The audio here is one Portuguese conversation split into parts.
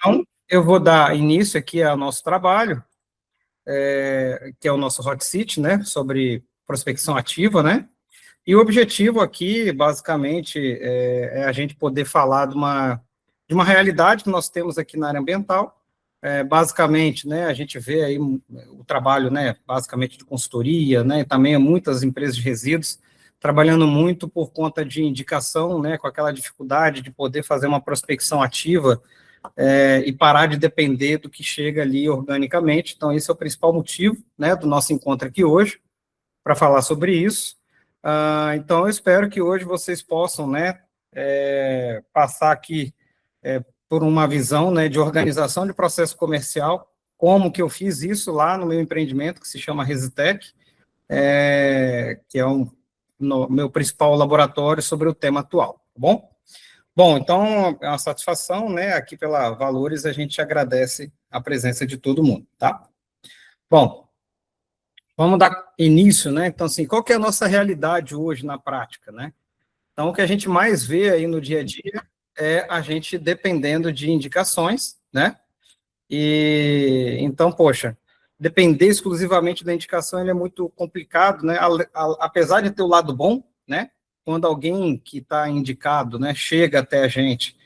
Então, eu vou dar início aqui ao nosso trabalho, que é o nosso Hot Seat, né, sobre prospecção ativa, né, e o objetivo aqui, basicamente, é a gente poder falar de uma realidade que nós temos aqui na área ambiental. Basicamente, né, a gente vê aí o trabalho, né, basicamente de consultoria, né, também muitas empresas de resíduos trabalhando muito por conta de indicação, né, com aquela dificuldade de poder fazer uma prospecção ativa, e parar de depender do que chega ali organicamente. Então, esse é o principal motivo, né, do nosso encontro aqui hoje, para falar sobre isso. Então, eu espero que hoje vocês possam, né, passar aqui por uma visão, né, de organização de processo comercial, como que eu fiz isso lá no meu empreendimento, que se chama Resitec, que é meu principal laboratório sobre o tema atual, tá bom? Bom, então, é uma satisfação, né, aqui pela Valores, a gente agradece a presença de todo mundo, tá? Bom, vamos dar início, né, então, assim, qual que é a nossa realidade hoje na prática, né? Então, o que a gente mais vê aí no dia a dia é a gente dependendo de indicações, né? E, então, poxa, depender exclusivamente da indicação, ele é muito complicado, né? Apesar de ter o lado bom, né? Quando alguém que está indicado, né, chega até a gente,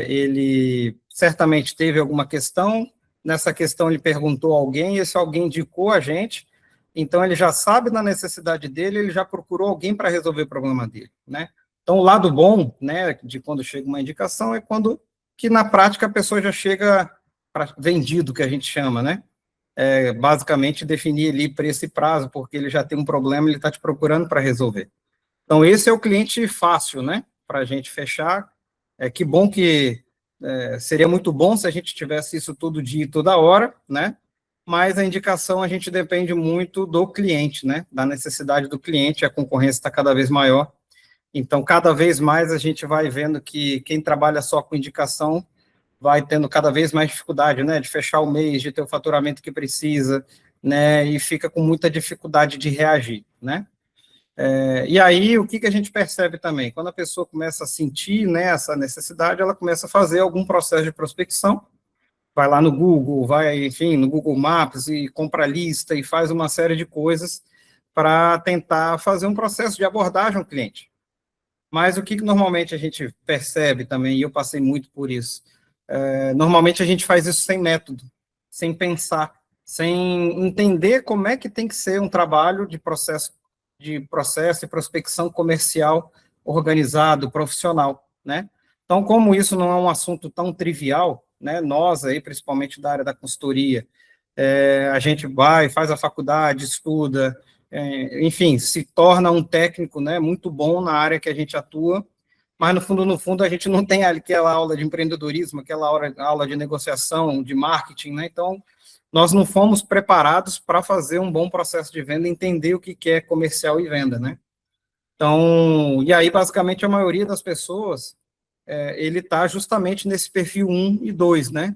ele certamente teve alguma questão, nessa questão ele perguntou a alguém, esse alguém indicou a gente, então ele já sabe da necessidade dele, ele já procurou alguém para resolver o problema dele, né? Então, o lado bom, né, de quando chega uma indicação é quando que na prática a pessoa já chega vendido, que a gente chama, né? Basicamente definir ali preço e prazo, porque ele já tem um problema, ele está te procurando para resolver. Então, esse é o cliente fácil, né? Para a gente fechar. Que bom que seria muito bom se a gente tivesse isso todo dia e toda hora, né? Mas a indicação a gente depende muito do cliente, né? Da necessidade do cliente, a concorrência está cada vez maior. Então, cada vez mais a gente vai vendo que quem trabalha só com indicação vai tendo cada vez mais dificuldade, né, de fechar o mês, de ter o faturamento que precisa, né, e fica com muita dificuldade de reagir, né. E aí, o que que a gente percebe também? Quando a pessoa começa a sentir, né, essa necessidade, ela começa a fazer algum processo de prospecção, vai lá no Google, vai, enfim, no Google Maps e compra lista e faz uma série de coisas para tentar fazer um processo de abordagem ao cliente. Mas o que normalmente a gente percebe também, e eu passei muito por isso, normalmente a gente faz isso sem método, sem pensar, sem entender como é que tem que ser um trabalho de processo e prospecção comercial organizado, profissional, né? Então, como isso não é um assunto tão trivial, né, nós aí, principalmente da área da consultoria, a gente vai, faz a faculdade, estuda, enfim, se torna um técnico, né, muito bom na área que a gente atua, mas no fundo, a gente não tem aquela aula de empreendedorismo, aquela aula de negociação, de marketing, né? Então, nós não fomos preparados para fazer um bom processo de venda, entender o que é comercial e venda, né? Então, e aí, basicamente, a maioria das pessoas, ele está justamente nesse perfil 1 e 2, né?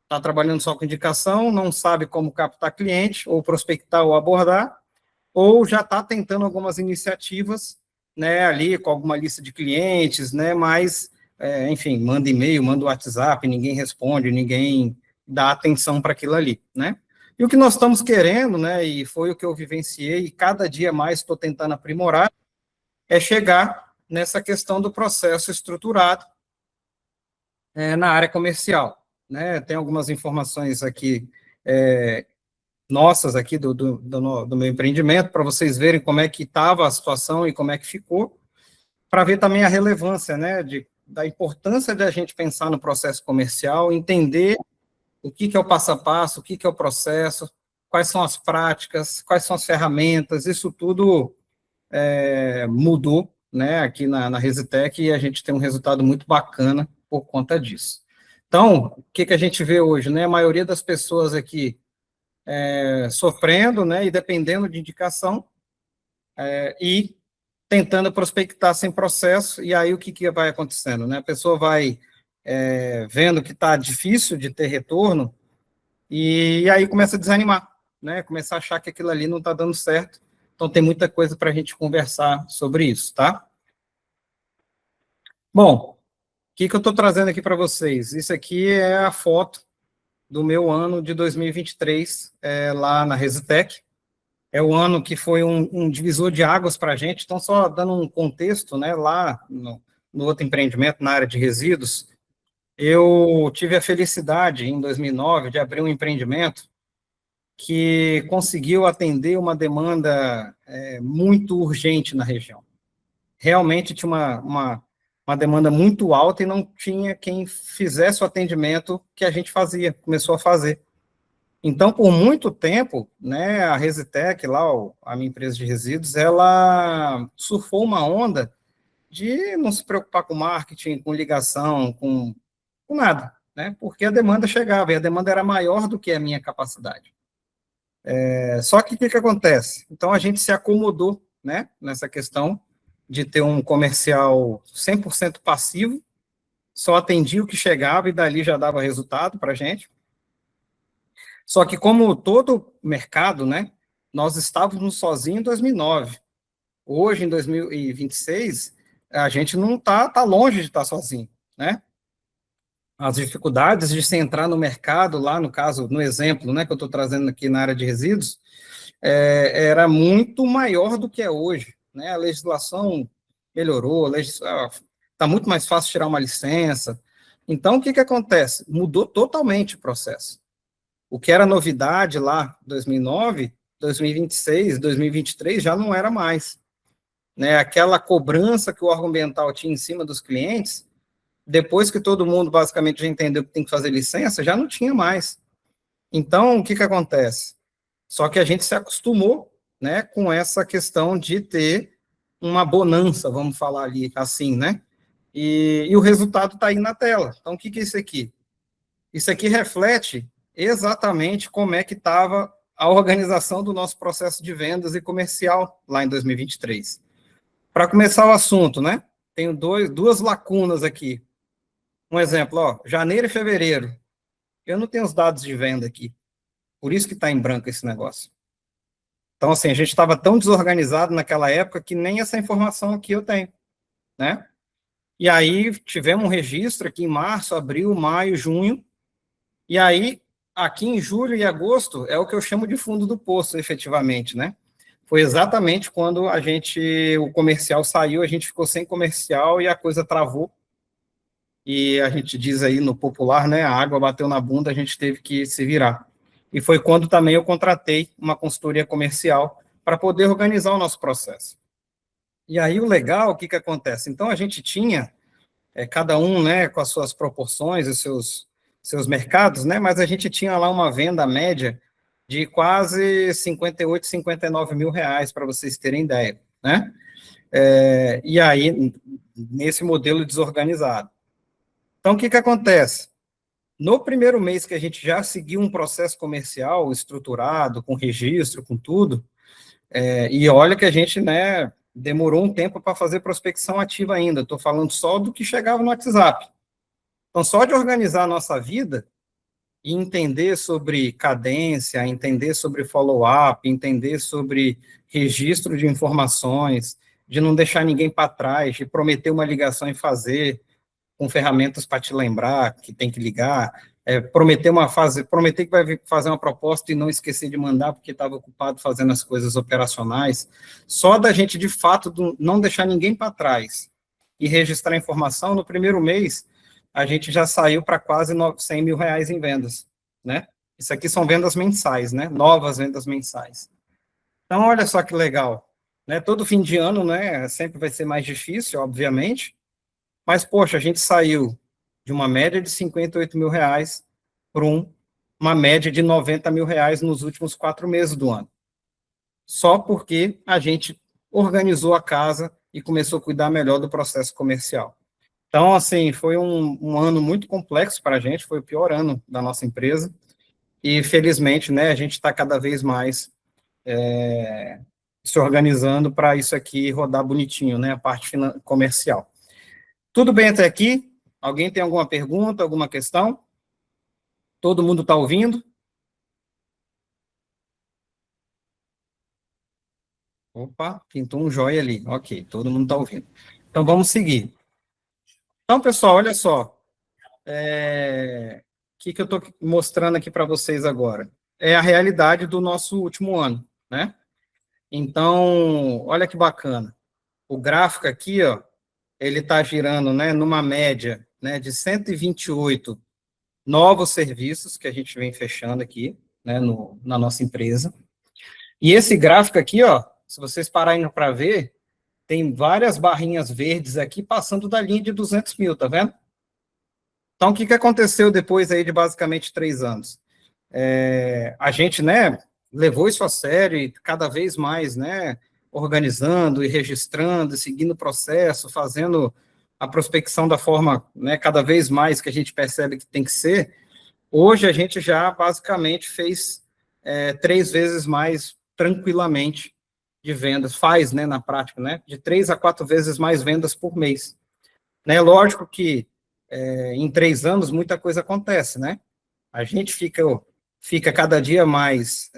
Está trabalhando só com indicação, não sabe como captar cliente, ou prospectar ou abordar, ou já está tentando algumas iniciativas, né, ali com alguma lista de clientes, né, mas, enfim, manda e-mail, manda WhatsApp, ninguém responde, ninguém dá atenção para aquilo ali, né. E o que nós estamos querendo, né, e foi o que eu vivenciei, e cada dia mais estou tentando aprimorar, é chegar nessa questão do processo estruturado na área comercial, né. Tem algumas informações aqui nossas aqui do meu empreendimento, para vocês verem como é que estava a situação e como é que ficou, para ver também a relevância, né, da importância de a gente pensar no processo comercial, entender o que é o passo a passo, o que é o processo, quais são as práticas, quais são as ferramentas, isso tudo mudou, né, aqui na Resitec, e a gente tem um resultado muito bacana por conta disso. Então, o que a gente vê hoje, né, a maioria das pessoas aqui sofrendo, né, e dependendo de indicação, e tentando prospectar sem processo, e aí o que vai acontecendo, né? A pessoa vai vendo que está difícil de ter retorno, e aí começa a desanimar, né? Começa a achar que aquilo ali não está dando certo. Então, tem muita coisa para a gente conversar sobre isso, tá? Bom, o que eu estou trazendo aqui para vocês? Isso aqui é a foto do meu ano de 2023, lá na Resitec. É o ano que foi um divisor de águas para a gente. Então, só dando um contexto, né, lá no outro empreendimento, na área de resíduos, eu tive a felicidade, em 2009, de abrir um empreendimento que conseguiu atender uma demanda muito urgente na região. Realmente tinha uma demanda muito alta e não tinha quem fizesse o atendimento que a gente fazia, começou a fazer. Então, por muito tempo, né, a Resitec, lá, a minha empresa de resíduos, ela surfou uma onda de não se preocupar com marketing, com ligação, com nada, né, porque a demanda chegava, e a demanda era maior do que a minha capacidade. Só que o que acontece? Então, a gente se acomodou, né, nessa questão de ter um comercial 100% passivo, só atendia o que chegava e dali já dava resultado para a gente. Só que, como todo mercado, né, nós estávamos sozinhos em 2009. Hoje, em 2026, a gente não tá longe de estar sozinho, né? As dificuldades de se entrar no mercado, lá no caso, no exemplo, né, que eu estou trazendo aqui na área de resíduos, era muito maior do que é hoje, né? A legislação melhorou, está muito mais fácil tirar uma licença. Então, o que acontece? Mudou totalmente o processo. O que era novidade lá em 2009, 2026, 2023 já não era mais, né? Aquela cobrança que o órgão ambiental tinha em cima dos clientes, depois que todo mundo basicamente já entendeu que tem que fazer licença, já não tinha mais. Então, o que acontece? Só que a gente se acostumou, né, com essa questão de ter uma bonança, vamos falar ali assim, né? E o resultado está aí na tela. Então, o que é isso aqui? Isso aqui reflete exatamente como é que estava a organização do nosso processo de vendas e comercial lá em 2023. Para começar o assunto, né? Tenho duas lacunas aqui. Um exemplo, ó, janeiro e fevereiro. Eu não tenho os dados de venda aqui. Por isso que está em branco esse negócio. Então, assim, a gente estava tão desorganizado naquela época que nem essa informação aqui eu tenho, né? E aí tivemos um registro aqui em março, abril, maio, junho, e aí aqui em julho e agosto é o que eu chamo de fundo do poço, efetivamente, né? Foi exatamente quando o comercial saiu, a gente ficou sem comercial e a coisa travou. E a gente diz aí no popular, né? A água bateu na bunda, a gente teve que se virar. E foi quando também eu contratei uma consultoria comercial para poder organizar o nosso processo. E aí o legal, o que acontece? Então a gente tinha, cada um, né, com as suas proporções, os seus mercados, né? Mas a gente tinha lá uma venda média de quase 58, 59 mil reais, para vocês terem ideia, né? E aí, nesse modelo desorganizado. Então, o que acontece? No primeiro mês que a gente já seguiu um processo comercial estruturado, com registro, com tudo, e olha que a gente, né, demorou um tempo para fazer prospecção ativa ainda, estou falando só do que chegava no WhatsApp. Então, só de organizar a nossa vida e entender sobre cadência, entender sobre follow-up, entender sobre registro de informações, de não deixar ninguém para trás, de prometer uma ligação e fazer, com ferramentas para te lembrar que tem que ligar, prometer que vai fazer uma proposta e não esquecer de mandar porque estava ocupado fazendo as coisas operacionais. Só da gente, de fato, não deixar ninguém para trás e registrar a informação, no primeiro mês, a gente já saiu para quase 100 mil reais em vendas, né? Isso aqui são vendas mensais, né? Novas vendas mensais. Então, olha só que legal, né? Todo fim de ano, né? Sempre vai ser mais difícil, obviamente, mas, poxa, a gente saiu de uma média de 58 mil reais para uma média de 90 mil reais nos últimos 4 meses do ano. Só porque a gente organizou a casa e começou a cuidar melhor do processo comercial. Então, assim, foi um ano muito complexo para a gente, foi o pior ano da nossa empresa, e felizmente, né, a gente está cada vez mais se organizando para isso aqui rodar bonitinho, né, a parte comercial. Tudo bem até aqui? Alguém tem alguma pergunta, alguma questão? Todo mundo está ouvindo? Opa, pintou um joia ali. Ok, todo mundo está ouvindo. Então, vamos seguir. Então, pessoal, olha só. O que eu estou mostrando aqui para vocês agora? É a realidade do nosso último ano, né? Então, olha que bacana. O gráfico aqui, ó, ele está girando, né, numa média, né, de 128 novos serviços que a gente vem fechando aqui, né, na nossa empresa. E esse gráfico aqui, ó, se vocês pararem para ver, tem várias barrinhas verdes aqui passando da linha de 200 mil, tá vendo? Então, o que aconteceu depois aí de basicamente 3 anos? A gente, né, levou isso a sério e cada vez mais, né, organizando e registrando, seguindo o processo, fazendo a prospecção da forma, né, cada vez mais que a gente percebe que tem que ser. Hoje a gente já basicamente fez 3 vezes mais tranquilamente de vendas, faz, né, na prática, né, de 3 a 4 vezes mais vendas por mês. Né, lógico que em 3 anos muita coisa acontece, né? A gente fica cada dia mais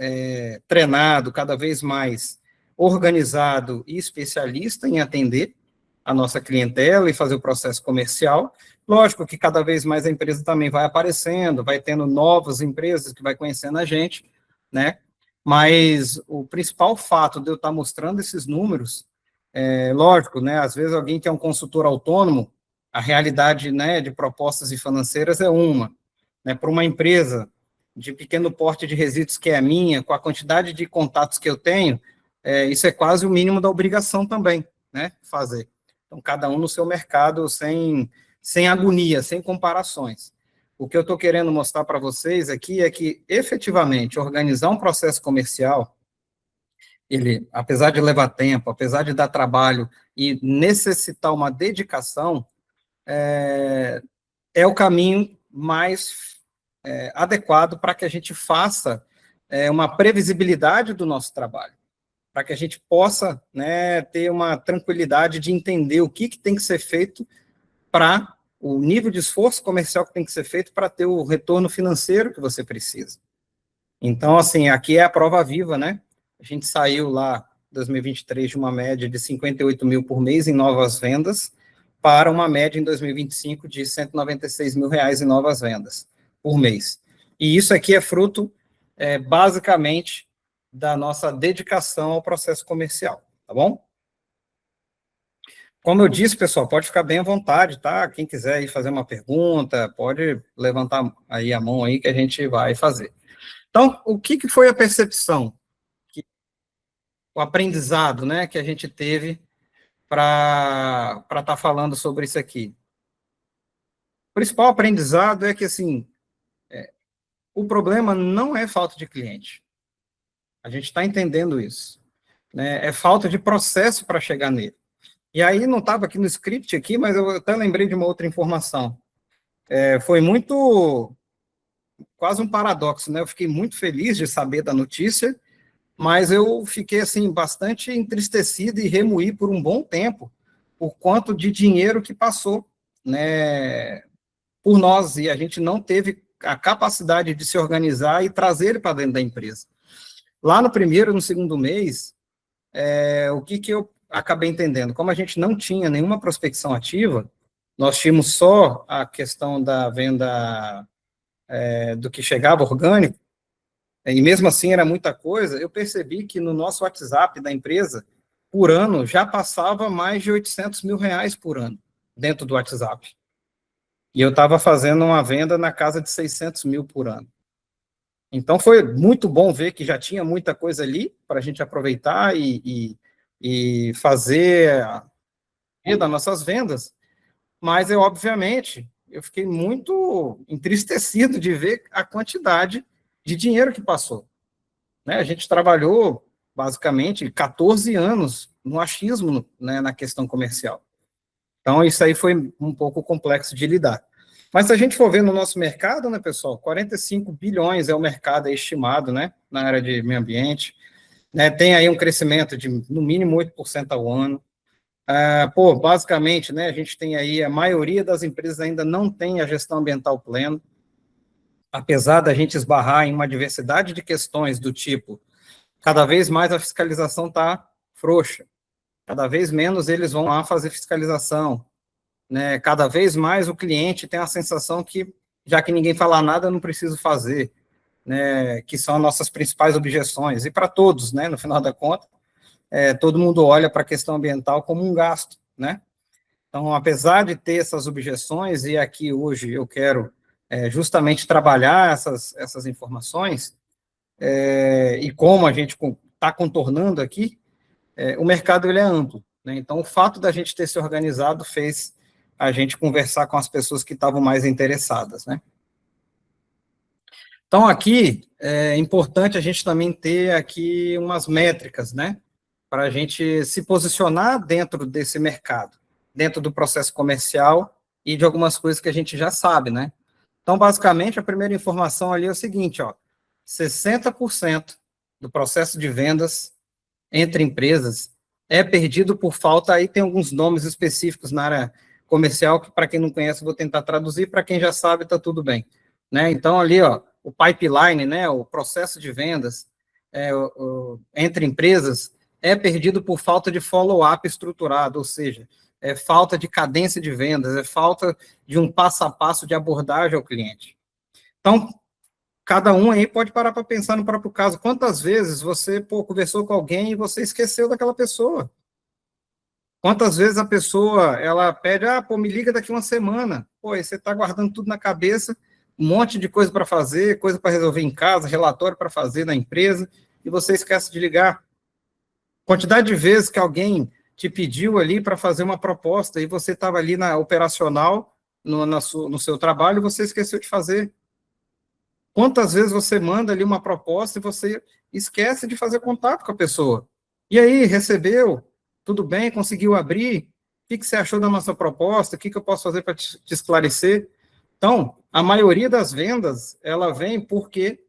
treinado, cada vez mais organizado e especialista em atender a nossa clientela e fazer o processo comercial. Lógico que cada vez mais a empresa também vai aparecendo, vai tendo novas empresas que vai conhecendo a gente, né? Mas o principal fato de eu estar mostrando esses números, lógico, né? Às vezes alguém que é um consultor autônomo, a realidade, né, de propostas e financeiras é uma, né? Para uma empresa de pequeno porte de resíduos que é a minha, com a quantidade de contatos que eu tenho, isso é quase o mínimo da obrigação também, né? Fazer. Então, cada um no seu mercado, sem agonia, sem comparações. O que eu estou querendo mostrar para vocês aqui é que, efetivamente, organizar um processo comercial, ele, apesar de levar tempo, apesar de dar trabalho e necessitar uma dedicação, é o caminho mais adequado para que a gente faça uma previsibilidade do nosso trabalho, para que a gente possa, né, ter uma tranquilidade de entender o que tem que ser feito para o nível de esforço comercial que tem que ser feito para ter o retorno financeiro que você precisa. Então, assim, aqui é a prova viva, né? A gente saiu lá, 2023, de uma média de 58 mil por mês em novas vendas, para uma média em 2025 de 196 mil reais em novas vendas por mês. E isso aqui é fruto, basicamente, da nossa dedicação ao processo comercial, tá bom? Como eu disse, pessoal, pode ficar bem à vontade, tá? Quem quiser ir fazer uma pergunta, pode levantar aí a mão aí que a gente vai fazer. Então, o que foi a percepção, o aprendizado, né, que a gente teve para estar falando sobre isso aqui? O principal aprendizado é que, assim, o problema não é falta de cliente. A gente está entendendo isso. Né? É falta de processo para chegar nele. E aí, não estava aqui no script, aqui, mas eu até lembrei de uma outra informação. Foi quase um paradoxo, né? Eu fiquei muito feliz de saber da notícia, mas eu fiquei, assim, bastante entristecido e remoí por um bom tempo por quanto de dinheiro que passou, né, por nós, e a gente não teve a capacidade de se organizar e trazer ele para dentro da empresa. Lá no primeiro, no segundo mês, o que eu acabei entendendo? Como a gente não tinha nenhuma prospecção ativa, nós tínhamos só a questão da venda do que chegava orgânico, e mesmo assim era muita coisa, eu percebi que no nosso WhatsApp da empresa, por ano, já passava mais de 800 mil reais por ano, dentro do WhatsApp. E eu estava fazendo uma venda na casa de 600 mil por ano. Então, foi muito bom ver que já tinha muita coisa ali para a gente aproveitar e fazer das nossas vendas, mas obviamente, eu fiquei muito entristecido de ver a quantidade de dinheiro que passou. Né? A gente trabalhou, basicamente, 14 anos no achismo, né, na questão comercial. Então, isso aí foi um pouco complexo de lidar. Mas se a gente for ver no nosso mercado, né, pessoal, 45 bilhões é o mercado estimado, né, na área de meio ambiente, né, tem aí um crescimento de, no mínimo, 8% ao ano. Basicamente, né, a gente tem aí, a maioria das empresas ainda não tem a gestão ambiental plena, apesar da gente esbarrar em uma diversidade de questões do tipo, cada vez mais a fiscalização está frouxa, cada vez menos eles vão lá fazer fiscalização, né? Cada vez mais o cliente tem a sensação que, já que ninguém fala nada, eu não preciso fazer, né? Que são as nossas principais objeções, e para todos, né? No final da conta, todo mundo olha para a questão ambiental como um gasto, né? Então, apesar de ter essas objeções, e aqui hoje eu quero justamente trabalhar essas informações, e como a gente está contornando aqui, o mercado ele é amplo, né? Então, o fato da gente ter se organizado fez a gente conversar com as pessoas que estavam mais interessadas, né? Então, aqui, é importante a gente também ter aqui umas métricas, né? Para a gente se posicionar dentro desse mercado, dentro do processo comercial e de algumas coisas que a gente já sabe, né? Então, basicamente, a primeira informação ali é o seguinte, ó, 60% do processo de vendas entre empresas é perdido por falta, aí tem alguns nomes específicos na área comercial, que para quem não conhece, eu vou tentar traduzir, para quem já sabe, está tudo bem, né? Então, ali, ó, o pipeline, né, o processo de vendas entre empresas é perdido por falta de follow-up estruturado, ou seja, é falta de cadência de vendas, é falta de um passo a passo de abordagem ao cliente. Então, cada um aí pode parar para pensar no próprio caso. Quantas vezes você, conversou com alguém e você esqueceu daquela pessoa? Quantas vezes a pessoa, ela pede, me liga daqui uma semana. Pô, aí você está guardando tudo na cabeça, um monte de coisa para fazer, coisa para resolver em casa, relatório para fazer na empresa, e você esquece de ligar. Quantidade de vezes que alguém te pediu ali para fazer uma proposta e você estava ali na operacional, no seu trabalho, e você esqueceu de fazer. Quantas vezes você manda ali uma proposta e você esquece de fazer contato com a pessoa? E aí, recebeu? Tudo bem? Conseguiu abrir? O que você achou da nossa proposta? O que eu posso fazer para te esclarecer? Então, a maioria das vendas, ela vem porque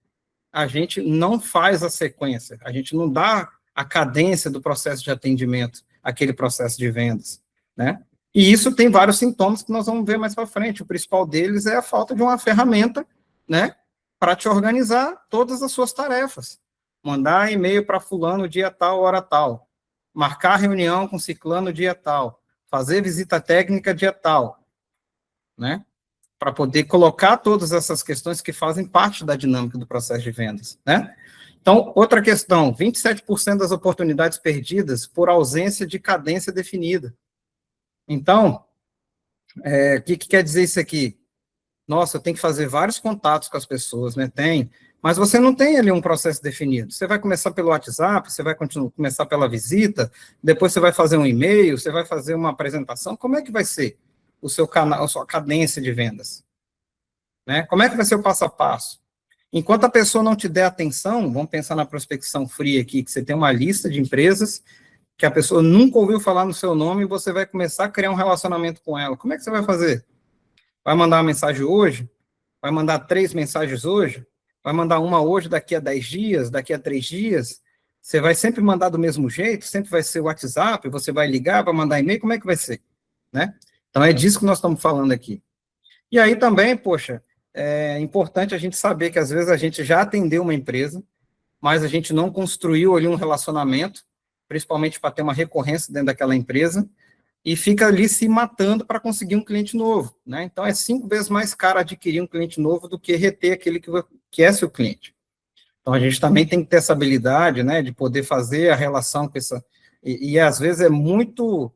a gente não faz a sequência, a gente não dá a cadência do processo de atendimento, aquele processo de vendas, né? E isso tem vários sintomas que nós vamos ver mais para frente. O principal deles é a falta de uma ferramenta, né, para te organizar todas as suas tarefas. Mandar e-mail para fulano dia tal, hora tal. Marcar reunião com ciclano dia tal. Fazer visita técnica dia tal, né? Para poder colocar todas essas questões que fazem parte da dinâmica do processo de vendas, né? Então, outra questão, 27% das oportunidades perdidas por ausência de cadência definida. Então, o que quer dizer isso aqui? Nossa, eu tenho que fazer vários contatos com as pessoas, né? Tem, mas você não tem ali um processo definido. Você vai começar pelo WhatsApp, você vai começar pela visita, depois você vai fazer um e-mail, você vai fazer uma apresentação. Como é que vai ser o seu canal, a sua cadência de vendas? Né? Como é que vai ser o passo a passo? Enquanto a pessoa não te der atenção, vamos pensar na prospecção fria aqui, que você tem uma lista de empresas que a pessoa nunca ouviu falar no seu nome e você vai começar a criar um relacionamento com ela. Como é que você vai fazer? Vai mandar uma mensagem hoje? Vai mandar 3 mensagens hoje? Vai mandar uma hoje, daqui a 10 dias, daqui a 3 dias? Você vai sempre mandar do mesmo jeito? Sempre vai ser o WhatsApp? Você vai ligar, vai mandar e-mail? Como é que vai ser? Né? Então, é disso que nós estamos falando aqui. E aí também, poxa, é importante a gente saber que às vezes a gente já atendeu uma empresa, mas a gente não construiu ali um relacionamento, principalmente para ter uma recorrência dentro daquela empresa, e fica ali se matando para conseguir um cliente novo, né? Então, é 5 vezes mais caro adquirir um cliente novo do que reter aquele que é seu cliente. Então, a gente também tem que ter essa habilidade, né, de poder fazer a relação com essa... E às vezes, é muito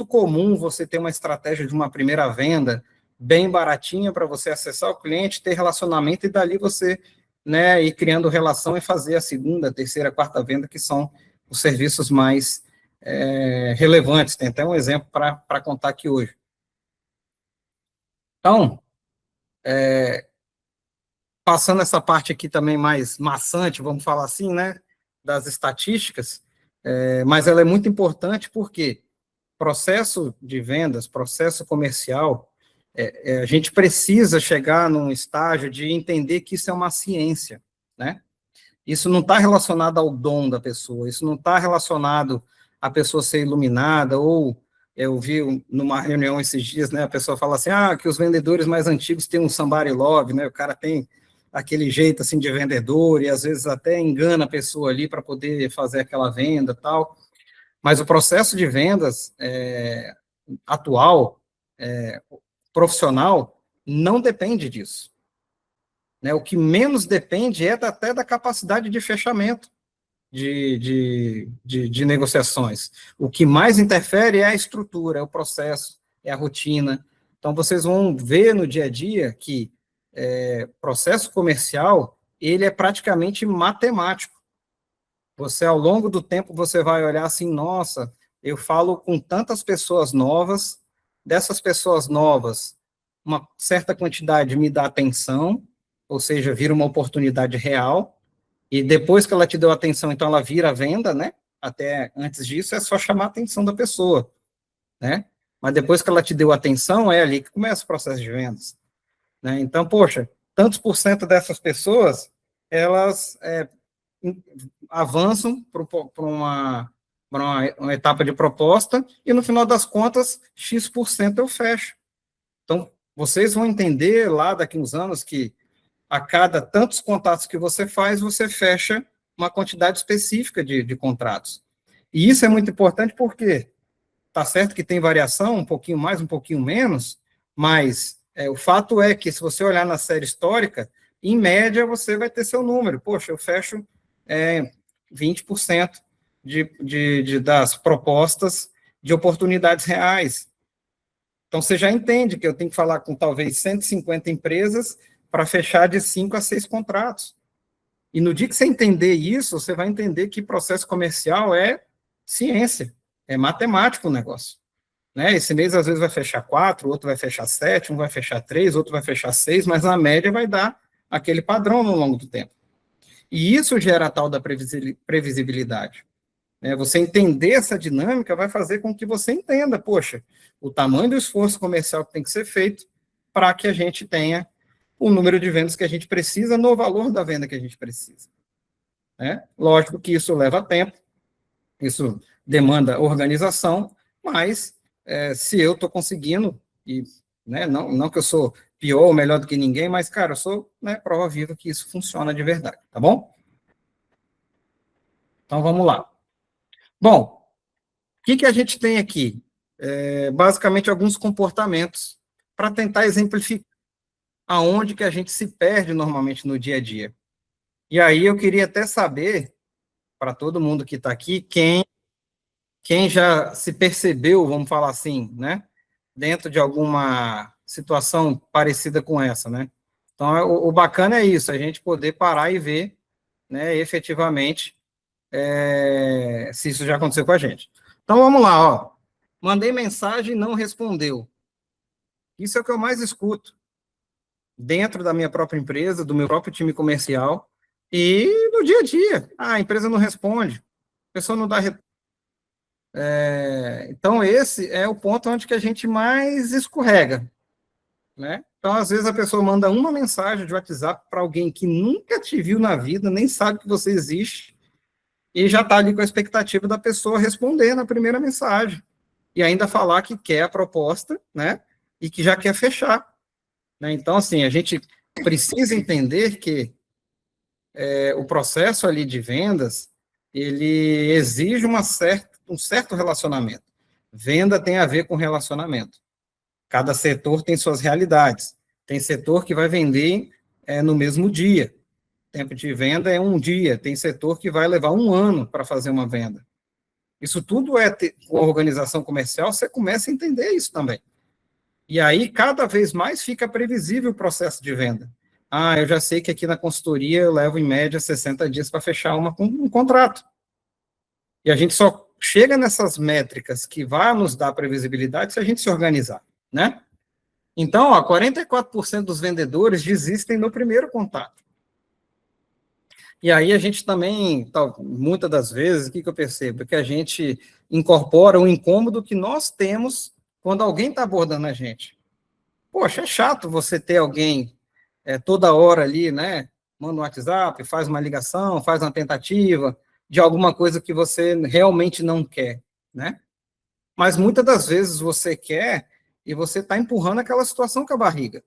comum você ter uma estratégia de uma primeira venda bem baratinha para você acessar o cliente, ter relacionamento, e dali você, né, ir criando relação e fazer a segunda, terceira, quarta venda, que são os serviços mais relevantes. Tem até um exemplo para contar aqui hoje. Então, passando essa parte aqui também mais maçante, vamos falar assim, né, das estatísticas, mas ela é muito importante porque processo de vendas, processo comercial, a gente precisa chegar num estágio de entender que isso é uma ciência, né? Isso não está relacionado ao dom da pessoa, isso não está relacionado à pessoa ser iluminada, ou eu vi numa reunião esses dias, né, a pessoa fala assim, que os vendedores mais antigos têm um somebody love, né, o cara tem aquele jeito, assim, de vendedor, e às vezes até engana a pessoa ali para poder fazer aquela venda, tal, mas o processo de vendas atual, profissional não depende disso. Né? O que menos depende é até da capacidade de fechamento de negociações. O que mais interfere é a estrutura, é o processo, é a rotina. Então, vocês vão ver no dia a dia que processo comercial, ele é praticamente matemático. Você, ao longo do tempo, você vai olhar assim, nossa, eu falo com tantas pessoas novas, dessas pessoas novas, uma certa quantidade me dá atenção, ou seja, vira uma oportunidade real, e depois que ela te deu atenção, então ela vira venda, né? Até antes disso é só chamar a atenção da pessoa, né? Mas depois que ela te deu atenção, é ali que começa o processo de vendas, né? Então, poxa, tantos por cento dessas pessoas, elas avançam para uma etapa de proposta e no final das contas, X% eu fecho. Então, vocês vão entender lá daqui uns anos que a cada tantos contatos que você faz, você fecha uma quantidade específica de contratos. E isso é muito importante porque tá certo que tem variação, um pouquinho mais, um pouquinho menos, mas o fato é que se você olhar na série histórica, em média você vai ter seu número. Poxa, eu fecho 20% das propostas de oportunidades reais. Então, você já entende que eu tenho que falar com talvez 150 empresas para fechar de 5 a 6 contratos. E no dia que você entender isso, você vai entender que processo comercial é ciência, é matemático o negócio. Né? Esse mês, às vezes, vai fechar 4, outro vai fechar 7, um vai fechar 3, outro vai fechar 6, mas a média vai dar aquele padrão no longo do tempo. E isso gera a tal da previsibilidade. Você entender essa dinâmica vai fazer com que você entenda, poxa, o tamanho do esforço comercial que tem que ser feito para que a gente tenha o número de vendas que a gente precisa no valor da venda que a gente precisa. Lógico que isso leva tempo, isso demanda organização, mas se eu estou conseguindo, e não que eu sou pior ou melhor do que ninguém, mas, cara, eu sou prova viva que isso funciona de verdade, tá bom? Então, vamos lá. Bom, o que a gente tem aqui? Basicamente, alguns comportamentos para tentar exemplificar aonde que a gente se perde normalmente no dia a dia. E aí eu queria até saber, para todo mundo que está aqui, quem já se percebeu, vamos falar assim, dentro de alguma situação parecida com essa, Então, o bacana é isso, a gente poder parar e ver, efetivamente, se isso já aconteceu com a gente. Então, vamos lá, ó. Mandei mensagem e não respondeu. Isso é o que eu mais escuto dentro da minha própria empresa, do meu próprio time comercial e no dia a dia. A empresa não responde, a pessoa não dá retorno. Então, esse é o ponto onde que a gente mais escorrega, Então, às vezes, a pessoa manda uma mensagem de WhatsApp para alguém que nunca te viu na vida, nem sabe que você existe, e já está ali com a expectativa da pessoa responder na primeira mensagem. E ainda falar que quer a proposta, e que já quer fechar. Então, assim, a gente precisa entender que o processo ali de vendas, ele exige um certo relacionamento. Venda tem a ver com relacionamento. Cada setor tem suas realidades. Tem setor que vai vender no mesmo dia. Tempo de venda é um dia. Tem setor que vai levar um ano para fazer uma venda. Isso tudo com a organização comercial, você começa a entender isso também. E aí, cada vez mais fica previsível o processo de venda. Eu já sei que aqui na consultoria eu levo, em média, 60 dias para fechar um contrato. E a gente só chega nessas métricas que vai nos dar previsibilidade se a gente se organizar, Então, 44% dos vendedores desistem no primeiro contato. E aí a gente também, muitas das vezes, o que eu percebo? Que a gente incorpora o incômodo que nós temos quando alguém está abordando a gente. Poxa, é chato você ter alguém toda hora ali, manda um WhatsApp, faz uma ligação, faz uma tentativa de alguma coisa que você realmente não quer, Mas muitas das vezes você quer e você está empurrando aquela situação com a barriga,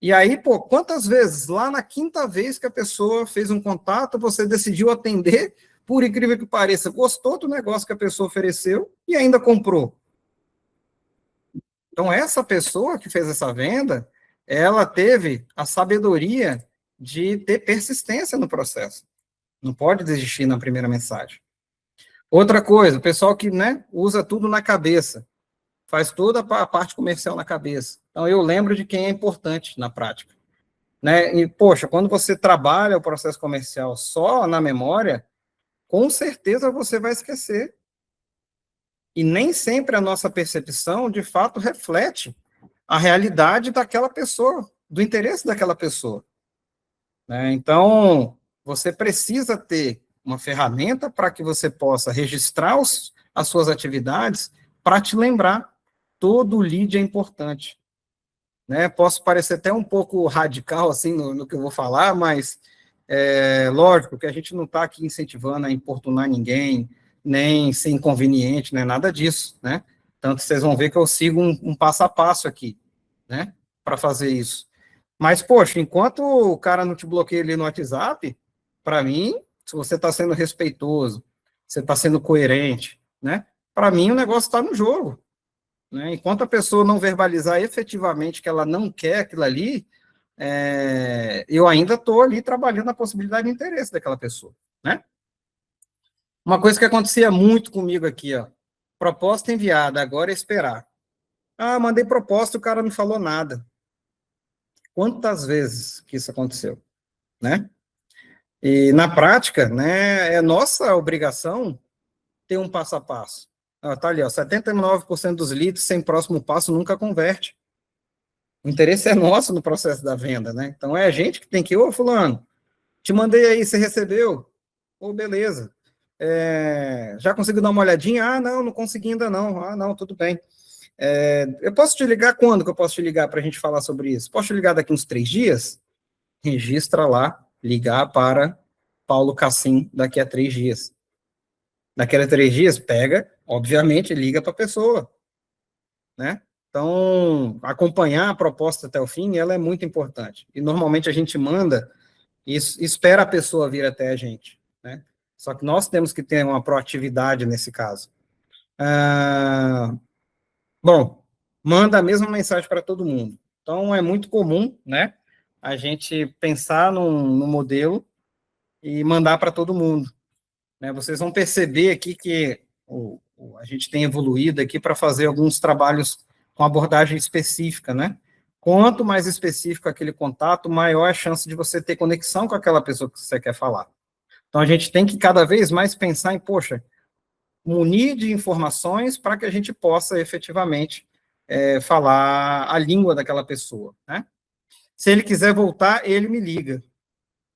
E aí, quantas vezes, lá na quinta vez que a pessoa fez um contato, você decidiu atender, por incrível que pareça, gostou do negócio que a pessoa ofereceu e ainda comprou. Então, essa pessoa que fez essa venda, ela teve a sabedoria de ter persistência no processo. Não pode desistir na primeira mensagem. Outra coisa, o pessoal que, né, usa tudo na cabeça, faz toda a parte comercial na cabeça. Então, eu lembro de quem é importante na prática. Né? E, poxa, quando você trabalha o processo comercial só na memória, com certeza você vai esquecer. E nem sempre a nossa percepção, de fato, reflete a realidade daquela pessoa, do interesse daquela pessoa. Né? Então, você precisa ter uma ferramenta para que você possa registrar as suas atividades para te lembrar. Todo lead é importante. Né? Posso parecer até um pouco radical assim no que eu vou falar, mas lógico que a gente não está aqui incentivando a importunar ninguém, nem ser inconveniente, né? Nada disso, né? Tanto vocês vão ver que eu sigo um passo a passo aqui, né? Para fazer isso. Mas, poxa, enquanto o cara não te bloqueia ali no WhatsApp, para mim, se você está sendo respeitoso, você está sendo coerente, né? Para mim, o negócio está no jogo. Né? Enquanto a pessoa não verbalizar efetivamente que ela não quer aquilo ali, eu ainda estou ali trabalhando a possibilidade de interesse daquela pessoa. Né? Uma coisa que acontecia muito comigo aqui, ó, proposta enviada, agora é esperar. Ah, mandei proposta, o cara não falou nada. Quantas vezes que isso aconteceu? Né? E na prática, né, é nossa obrigação ter um passo a passo. Ah, tá ali, ó, 79% dos leads sem próximo passo nunca converte. O interesse é nosso no processo da venda, né? Então é a gente que tem que, ô fulano, te mandei aí, você recebeu? Ô, beleza. Já conseguiu dar uma olhadinha? Ah, não consegui ainda não. Ah, não, tudo bem. Eu posso te ligar quando que eu posso te ligar para a gente falar sobre isso? Posso te ligar daqui uns 3 dias? Registra lá, ligar para Paulo Cassim daqui a 3 dias. Daqui a 3 dias, pega, obviamente, liga para a pessoa, né? Então, acompanhar a proposta até o fim, ela é muito importante. E normalmente a gente manda e espera a pessoa vir até a gente, né? Só que nós temos que ter uma proatividade nesse caso. Bom, manda a mesma mensagem para todo mundo. Então, é muito comum, né, a gente pensar no modelo e mandar para todo mundo. Né? Vocês vão perceber aqui que a gente tem evoluído aqui para fazer alguns trabalhos com abordagem específica, né? Quanto mais específico aquele contato, maior a chance de você ter conexão com aquela pessoa que você quer falar. Então, a gente tem que cada vez mais pensar em, poxa, munir de informações para que a gente possa efetivamente falar a língua daquela pessoa, né? Se ele quiser voltar, ele me liga,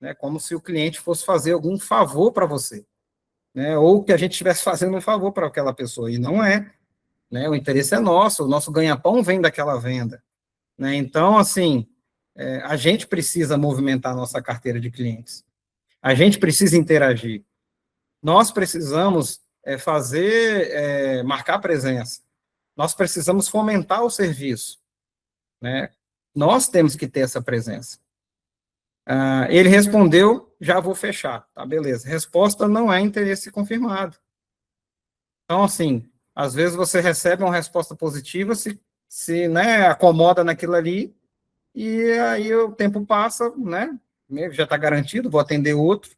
né? Como se o cliente fosse fazer algum favor para você, né? Ou que a gente estivesse fazendo um favor para aquela pessoa, e não é, né? O interesse é nosso, o nosso ganha-pão vem daquela venda, né? Então, assim, a gente precisa movimentar a nossa carteira de clientes, a gente precisa interagir, nós precisamos marcar presença, nós precisamos fomentar o serviço, né? Nós temos que ter essa presença. Ele respondeu, já vou fechar, tá, beleza. Resposta não é interesse confirmado. Então, assim, às vezes você recebe uma resposta positiva, se né, acomoda naquilo ali, e aí o tempo passa, né, já está garantido, vou atender outro,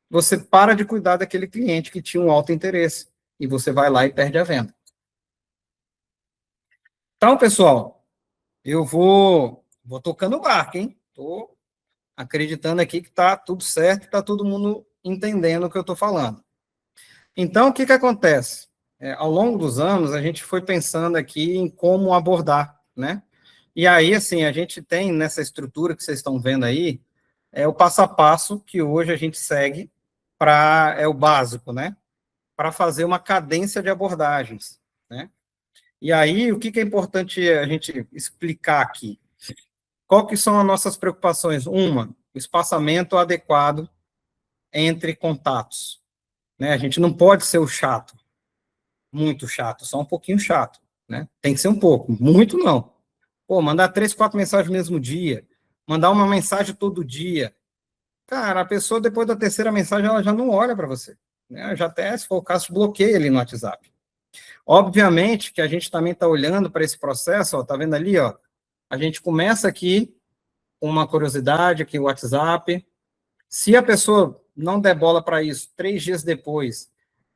você para de cuidar daquele cliente que tinha um alto interesse, e você vai lá e perde a venda. Então, pessoal, eu vou tocando o barco, hein? Estou acreditando aqui que está tudo certo, está todo mundo entendendo o que eu estou falando. Então, o que acontece? Ao longo dos anos, a gente foi pensando aqui em como abordar, né? E aí, assim, a gente tem nessa estrutura que vocês estão vendo aí, o passo a passo que hoje a gente segue é o básico, né? Para fazer uma cadência de abordagens, né? E aí, o que é importante a gente explicar aqui? Qual que são as nossas preocupações? Uma, o espaçamento adequado entre contatos, né? A gente não pode ser o chato, muito chato, só um pouquinho chato, né? Tem que ser um pouco, muito não. Pô, mandar 3, 4 mensagens no mesmo dia, mandar uma mensagem todo dia. Cara, a pessoa, depois da terceira mensagem, ela já não olha para você. Né? Já até, se for o caso, bloqueia ele no WhatsApp. Obviamente que a gente também está olhando para esse processo, está vendo ali, ó, a gente começa aqui com uma curiosidade, aqui o WhatsApp. Se a pessoa não der bola para isso, 3 dias depois,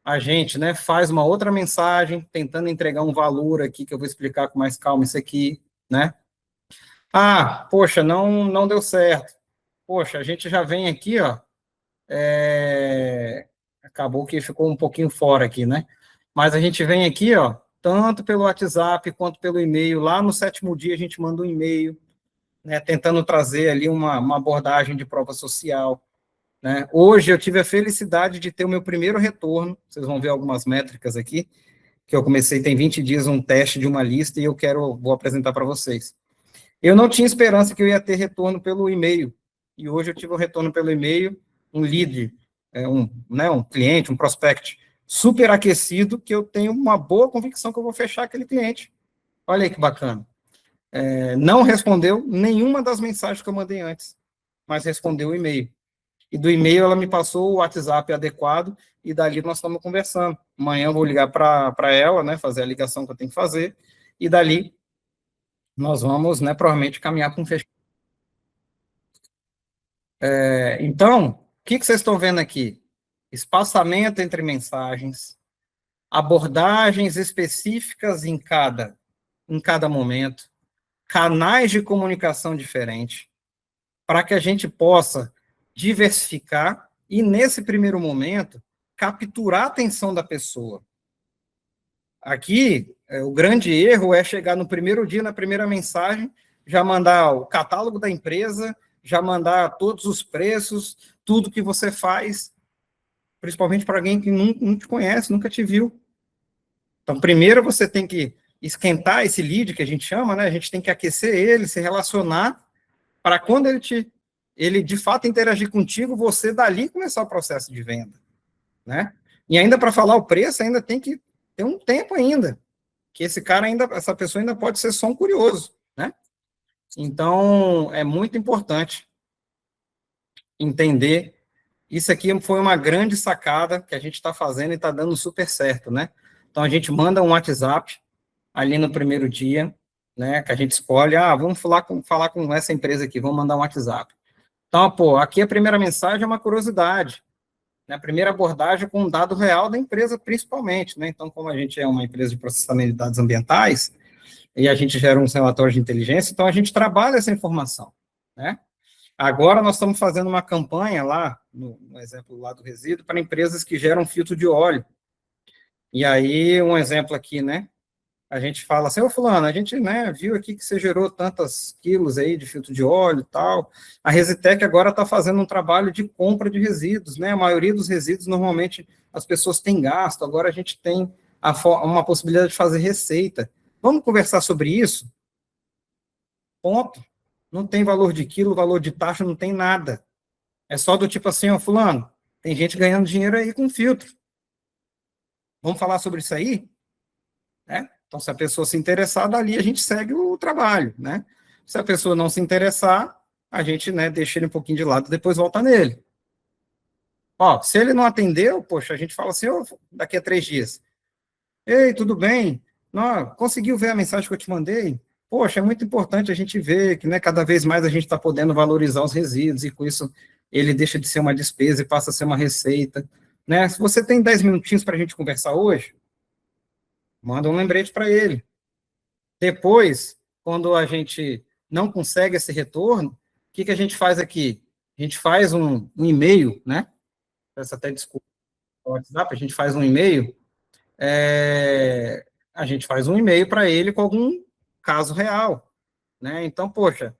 a gente, né, faz uma outra mensagem, tentando entregar um valor aqui, que eu vou explicar com mais calma isso aqui, né? Ah, poxa, não deu certo. Poxa, a gente já vem aqui, ó, acabou que ficou um pouquinho fora aqui, né? Mas a gente vem aqui, ó, tanto pelo WhatsApp quanto pelo e-mail. Lá no 7º dia a gente manda um e-mail, né, tentando trazer ali uma abordagem de prova social, né? Hoje eu tive a felicidade de ter o meu primeiro retorno. Vocês vão ver algumas métricas aqui, que eu comecei tem 20 dias um teste de uma lista e vou apresentar para vocês. Eu não tinha esperança que eu ia ter retorno pelo e-mail, e hoje eu tive um retorno pelo e-mail, um lead, um cliente, um prospect super aquecido, que eu tenho uma boa convicção que eu vou fechar aquele cliente. Olha aí que bacana. Não respondeu nenhuma das mensagens que eu mandei antes, mas respondeu o e-mail. E do e-mail ela me passou o WhatsApp adequado, e dali nós estamos conversando. Amanhã eu vou ligar para ela, né, fazer a ligação que eu tenho que fazer, e dali nós vamos, né, provavelmente caminhar para um fechamento. Então, o que vocês estão vendo aqui? Espaçamento entre mensagens, abordagens específicas em cada momento, canais de comunicação diferentes, para que a gente possa diversificar e, nesse primeiro momento, capturar a atenção da pessoa. Aqui, o grande erro é chegar no primeiro dia, na primeira mensagem, já mandar o catálogo da empresa, já mandar todos os preços, tudo que você faz, principalmente para alguém que não te conhece, nunca te viu. Então, primeiro você tem que esquentar esse lead, que a gente chama, né? A gente tem que aquecer ele, se relacionar, para quando ele de fato interagir contigo, você dali começar o processo de venda, né? E ainda para falar o preço, ainda tem que ter um tempo ainda, que essa pessoa ainda pode ser só um curioso, né? Então, é muito importante entender. Isso aqui foi uma grande sacada que a gente está fazendo e está dando super certo, né? Então, a gente manda um WhatsApp ali no primeiro dia, né? Que a gente escolhe, vamos falar com essa empresa aqui, vamos mandar um WhatsApp. Então, pô, aqui a primeira mensagem é uma curiosidade, né? A primeira abordagem com um dado real da empresa, principalmente, né? Então, como a gente é uma empresa de processamento de dados ambientais, e a gente gera uns relatórios de inteligência, então a gente trabalha essa informação, né? Agora nós estamos fazendo uma campanha lá, no exemplo lá do resíduo, para empresas que geram filtro de óleo. E aí, um exemplo aqui, né? A gente fala assim, ô fulano, a gente, né, viu aqui que você gerou tantos quilos aí de filtro de óleo e tal. A Resitec agora está fazendo um trabalho de compra de resíduos, né? A maioria dos resíduos, normalmente, as pessoas têm gasto, agora a gente tem uma possibilidade de fazer receita. Vamos conversar sobre isso? Ponto. Não tem valor de quilo, valor de taxa, não tem nada. É só do tipo assim, ó, fulano, tem gente ganhando dinheiro aí com filtro. Vamos falar sobre isso aí? Né? Então, se a pessoa se interessar, dali a gente segue o trabalho, né? Se a pessoa não se interessar, a gente, né, deixa ele um pouquinho de lado, depois volta nele. Ó, se ele não atendeu, poxa, a gente fala assim, ó, daqui a 3 dias. Ei, tudo bem? Não, conseguiu ver a mensagem que eu te mandei? Poxa, é muito importante a gente ver que, né, cada vez mais a gente está podendo valorizar os resíduos, e com isso ele deixa de ser uma despesa e passa a ser uma receita, né? Se você tem 10 minutinhos para a gente conversar hoje, manda um lembrete para ele. Depois, quando a gente não consegue esse retorno, o que a gente faz aqui? A gente faz um e-mail, né? Peço até desculpa no WhatsApp, a gente faz um e-mail, a gente faz um e-mail para ele com algum caso real, né? Então, poxa,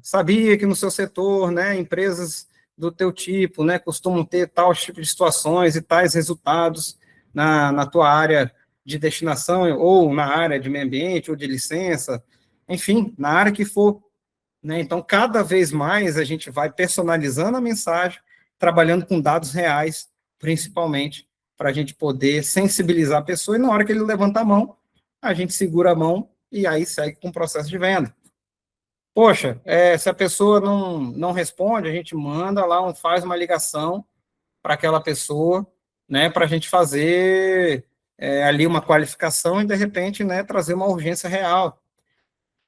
sabia que no seu setor, né, empresas do teu tipo, né, costumam ter tal tipo de situações e tais resultados na tua área de destinação, ou na área de meio ambiente, ou de licença, enfim, na área que for, né? Então, cada vez mais a gente vai personalizando a mensagem, trabalhando com dados reais, principalmente, para a gente poder sensibilizar a pessoa, e na hora que ele levanta a mão, a gente segura a mão e aí segue com o processo de venda. Poxa, se a pessoa não responde, a gente manda lá, faz uma ligação para aquela pessoa, né, para a gente fazer ali uma qualificação e, de repente, né, trazer uma urgência real.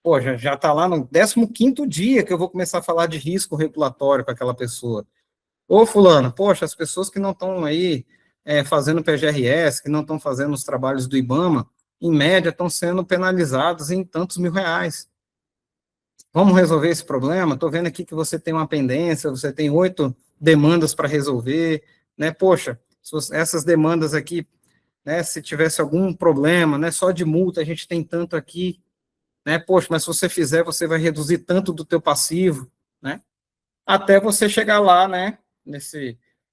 Pô, já está lá no 15º dia que eu vou começar a falar de risco regulatório com aquela pessoa. Ô, fulano, poxa, as pessoas que não estão aí fazendo PGRS, que não estão fazendo os trabalhos do IBAMA, em média, estão sendo penalizadas em tantos mil reais. Vamos resolver esse problema? Estou vendo aqui que você tem uma pendência, você tem 8 demandas para resolver, né? Poxa, essas demandas aqui, né, se tivesse algum problema, né, só de multa a gente tem tanto aqui, né? Poxa, mas se você fizer, você vai reduzir tanto do teu passivo, né? Até você chegar lá, né,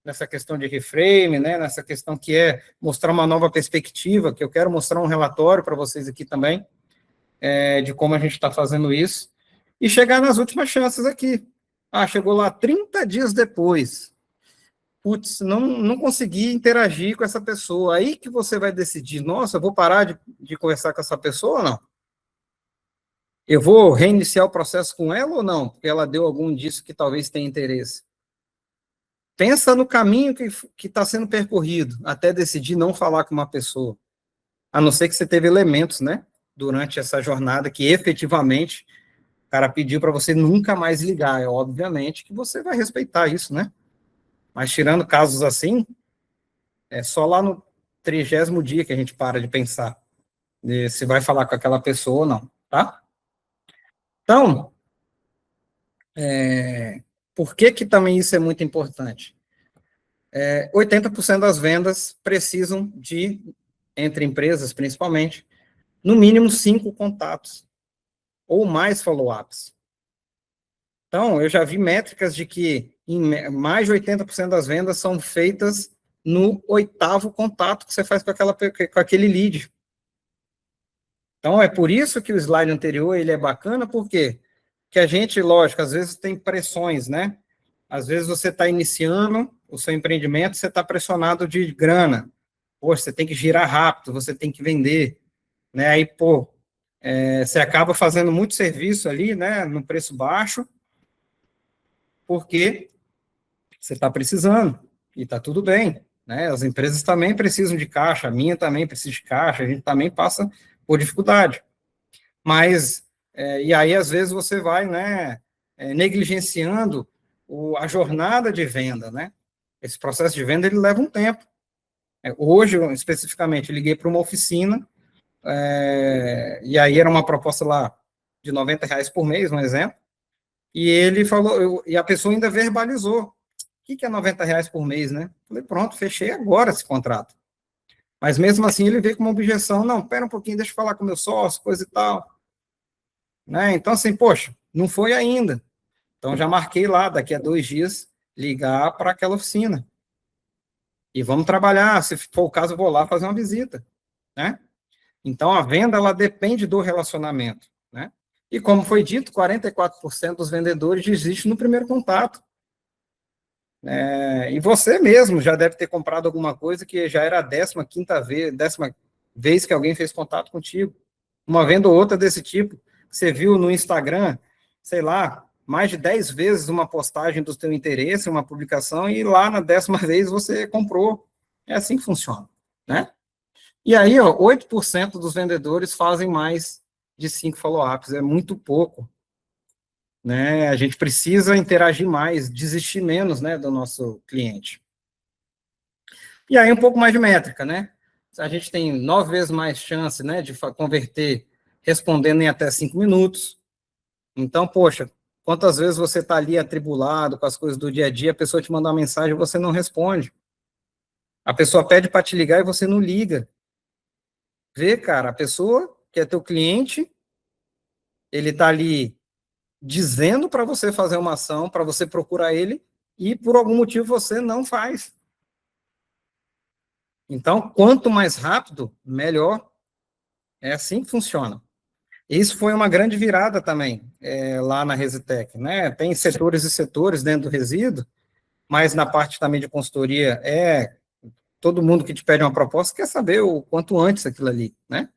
nessa questão de reframe, né, nessa questão que é mostrar uma nova perspectiva, que eu quero mostrar um relatório para vocês aqui também, de como a gente está fazendo isso, e chegar nas últimas chances aqui. Ah, chegou lá 30 dias depois. Putz, não consegui interagir com essa pessoa. Aí que você vai decidir, nossa, eu vou parar de conversar com essa pessoa ou não? Eu vou reiniciar o processo com ela ou não? Porque ela deu algum indício que talvez tenha interesse. Pensa no caminho que está sendo percorrido até decidir não falar com uma pessoa. A não ser que você teve elementos, né, durante essa jornada que efetivamente o cara pediu para você nunca mais ligar. É obviamente que você vai respeitar isso, né? Mas tirando casos assim, é só lá no 30º dia que a gente para de pensar se vai falar com aquela pessoa ou não, tá? Então, por que também isso é muito importante? 80% das vendas precisam de, entre empresas principalmente, no mínimo 5 contatos ou mais follow-ups. Então, eu já vi métricas de que mais de 80% das vendas são feitas no 8º contato que você faz com aquele lead. Então, é por isso que o slide anterior ele é bacana, porque que a gente, lógico, às vezes tem pressões, né? Às vezes você está iniciando o seu empreendimento, você está pressionado de grana. Pô, você tem que girar rápido, você tem que vender, né? Aí, pô, você acaba fazendo muito serviço ali, né, no preço baixo, porque você está precisando, e está tudo bem, né? As empresas também precisam de caixa, a minha também precisa de caixa, a gente também passa por dificuldade. Mas, e aí, às vezes, você vai, né, negligenciando a jornada de venda, né? Esse processo de venda, ele leva um tempo. Hoje, especificamente, eu liguei para uma oficina, e aí era uma proposta lá de R$ 90 por mês, um exemplo, e ele falou, e a pessoa ainda verbalizou, o que é R$ 90 por mês, né? Falei, pronto, fechei agora esse contrato. Mas mesmo assim ele veio com uma objeção, não, pera um pouquinho, deixa eu falar com o meu sócio, coisa e tal. Né? Então, assim, poxa, não foi ainda. Então, já marquei lá, daqui a 2 dias, ligar para aquela oficina. E vamos trabalhar, se for o caso, eu vou lá fazer uma visita, né? Então, a venda, ela depende do relacionamento, né? E como foi dito, 44% dos vendedores desistem no primeiro contato. E você mesmo já deve ter comprado alguma coisa que já era a 10ª vez que alguém fez contato contigo. Uma venda ou outra desse tipo. Você viu no Instagram, sei lá, mais de 10 vezes uma postagem do seu interesse, uma publicação, e lá na 10ª vez você comprou. É assim que funciona, né? E aí, ó, 8% dos vendedores fazem mais de 5 follow-ups, é muito pouco, né? A gente precisa interagir mais, desistir menos, né, do nosso cliente. E aí, um pouco mais de métrica, né? A gente tem 9 vezes mais chance, né, de converter respondendo em até 5 minutos. Então, poxa, quantas vezes você está ali atribulado com as coisas do dia a dia, a pessoa te manda uma mensagem e você não responde. A pessoa pede para te ligar e você não liga. Vê, cara, a pessoa que é teu cliente, ele está ali dizendo para você fazer uma ação, para você procurar ele, e por algum motivo você não faz. Então, quanto mais rápido, melhor. É assim que funciona. Isso foi uma grande virada também, lá na Resitec, né? Tem setores e setores dentro do resíduo, mas na parte também de consultoria, todo mundo que te pede uma proposta quer saber o quanto antes aquilo ali, né?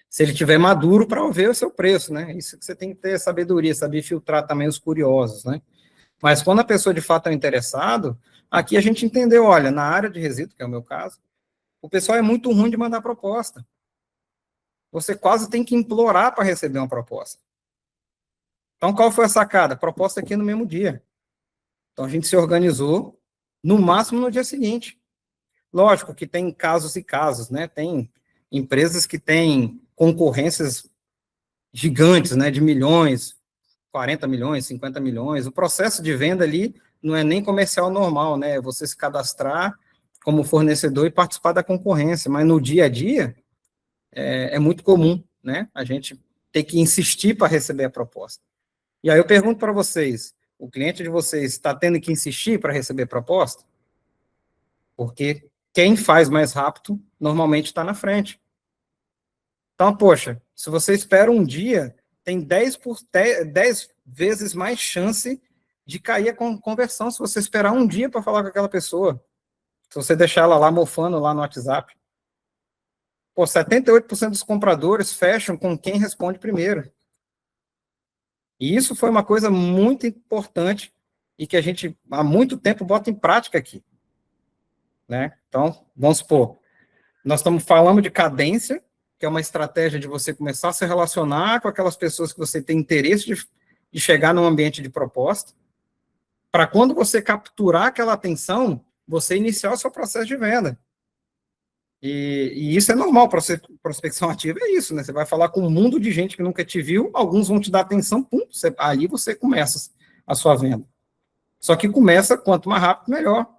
Se ele tiver maduro para ver o seu preço, né? Isso que você tem que ter sabedoria, saber filtrar também os curiosos, né? Mas quando a pessoa de fato é interessado, aqui a gente entendeu, olha, na área de resíduo, que é o meu caso, o pessoal é muito ruim de mandar proposta. Você quase tem que implorar para receber uma proposta. Então, qual foi a sacada? Proposta aqui no mesmo dia. Então, a gente se organizou, no máximo no dia seguinte. Lógico que tem casos e casos, né? Tem empresas que têm concorrências gigantes, né? De milhões, 40 milhões, 50 milhões. O processo de venda ali não é nem comercial normal, né? É você se cadastrar como fornecedor e participar da concorrência. Mas no dia a dia, é muito comum, né? A gente ter que insistir para receber a proposta. E aí eu pergunto para vocês, o cliente de vocês está tendo que insistir para receber proposta? Porque quem faz mais rápido, normalmente está na frente. Então, poxa, se você espera um dia, tem 10 vezes mais chance de cair a conversão se você esperar um dia para falar com aquela pessoa. Se você deixar ela lá mofando lá no WhatsApp. Pô, 78% dos compradores fecham com quem responde primeiro. E isso foi uma coisa muito importante e que a gente, há muito tempo, bota em prática aqui. Né? Então, vamos supor, nós estamos falando de cadência, que é uma estratégia de você começar a se relacionar com aquelas pessoas que você tem interesse de chegar num ambiente de proposta, para quando você capturar aquela atenção, você iniciar o seu processo de venda. E isso é normal, prospecção ativa é isso, né? Você vai falar com um mundo de gente que nunca te viu, alguns vão te dar atenção, pum, ali você começa a sua venda. Só que começa, quanto mais rápido, melhor.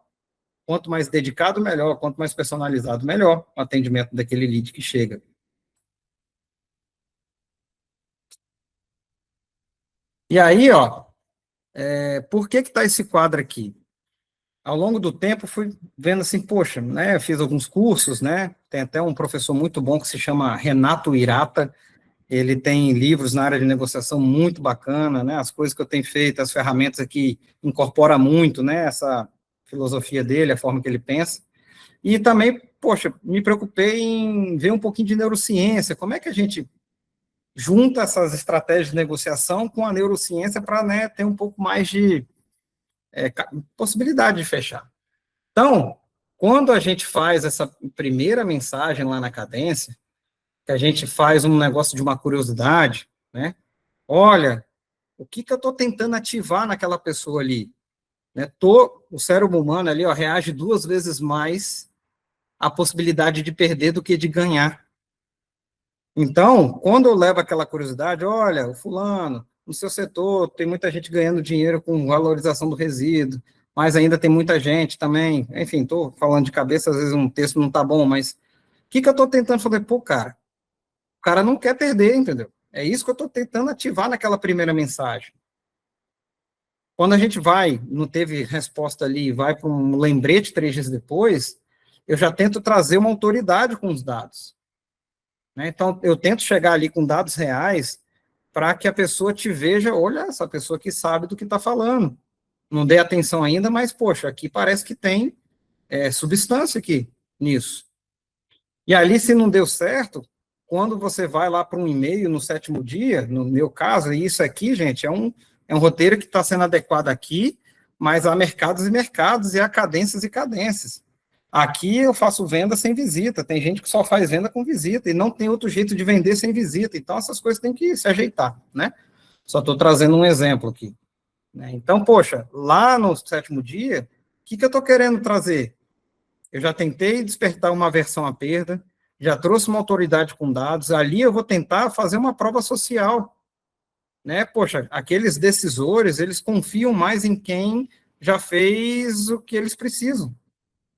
Quanto mais dedicado, melhor. Quanto mais personalizado, melhor o atendimento daquele lead que chega. E aí, ó, por que está esse quadro aqui? Ao longo do tempo, fui vendo assim, poxa, né, eu fiz alguns cursos, né, tem até um professor muito bom que se chama Renato Irata, ele tem livros na área de negociação muito bacana, né, as coisas que eu tenho feito, as ferramentas aqui, incorpora muito, né, essa filosofia dele, a forma que ele pensa, e também, poxa, me preocupei em ver um pouquinho de neurociência, como é que a gente junta essas estratégias de negociação com a neurociência para, né, ter um pouco mais de possibilidade de fechar. Então, quando a gente faz essa primeira mensagem lá na cadência, que a gente faz um negócio de uma curiosidade, né? Olha, o que eu estou tentando ativar naquela pessoa ali? Né? O cérebro humano ali, ó, reage 2 vezes mais à possibilidade de perder do que de ganhar. Então, quando eu levo aquela curiosidade, olha, o fulano, no seu setor, tem muita gente ganhando dinheiro com valorização do resíduo, mas ainda tem muita gente também, enfim, estou falando de cabeça, às vezes um texto não está bom, mas o que eu estou tentando fazer? Pô, cara, o cara não quer perder, entendeu? É isso que eu estou tentando ativar naquela primeira mensagem. Quando a gente vai, não teve resposta ali, vai para um lembrete 3 dias depois, eu já tento trazer uma autoridade com os dados. Né? Então, eu tento chegar ali com dados reais para que a pessoa te veja, olha, essa pessoa que sabe do que está falando. Não dei atenção ainda, mas, poxa, aqui parece que tem substância aqui nisso. E ali, se não deu certo, quando você vai lá para um e-mail no 7º dia, no meu caso, e isso aqui, gente, é um roteiro que está sendo adequado aqui, mas há mercados e mercados, e há cadências e cadências. Aqui eu faço venda sem visita, tem gente que só faz venda com visita, e não tem outro jeito de vender sem visita, então essas coisas têm que se ajeitar, né? Só estou trazendo um exemplo aqui. Né? Então, poxa, lá no 7º dia, o que eu estou querendo trazer? Eu já tentei despertar uma aversão à perda, já trouxe uma autoridade com dados, ali eu vou tentar fazer uma prova social, né? Poxa, aqueles decisores, eles confiam mais em quem já fez o que eles precisam.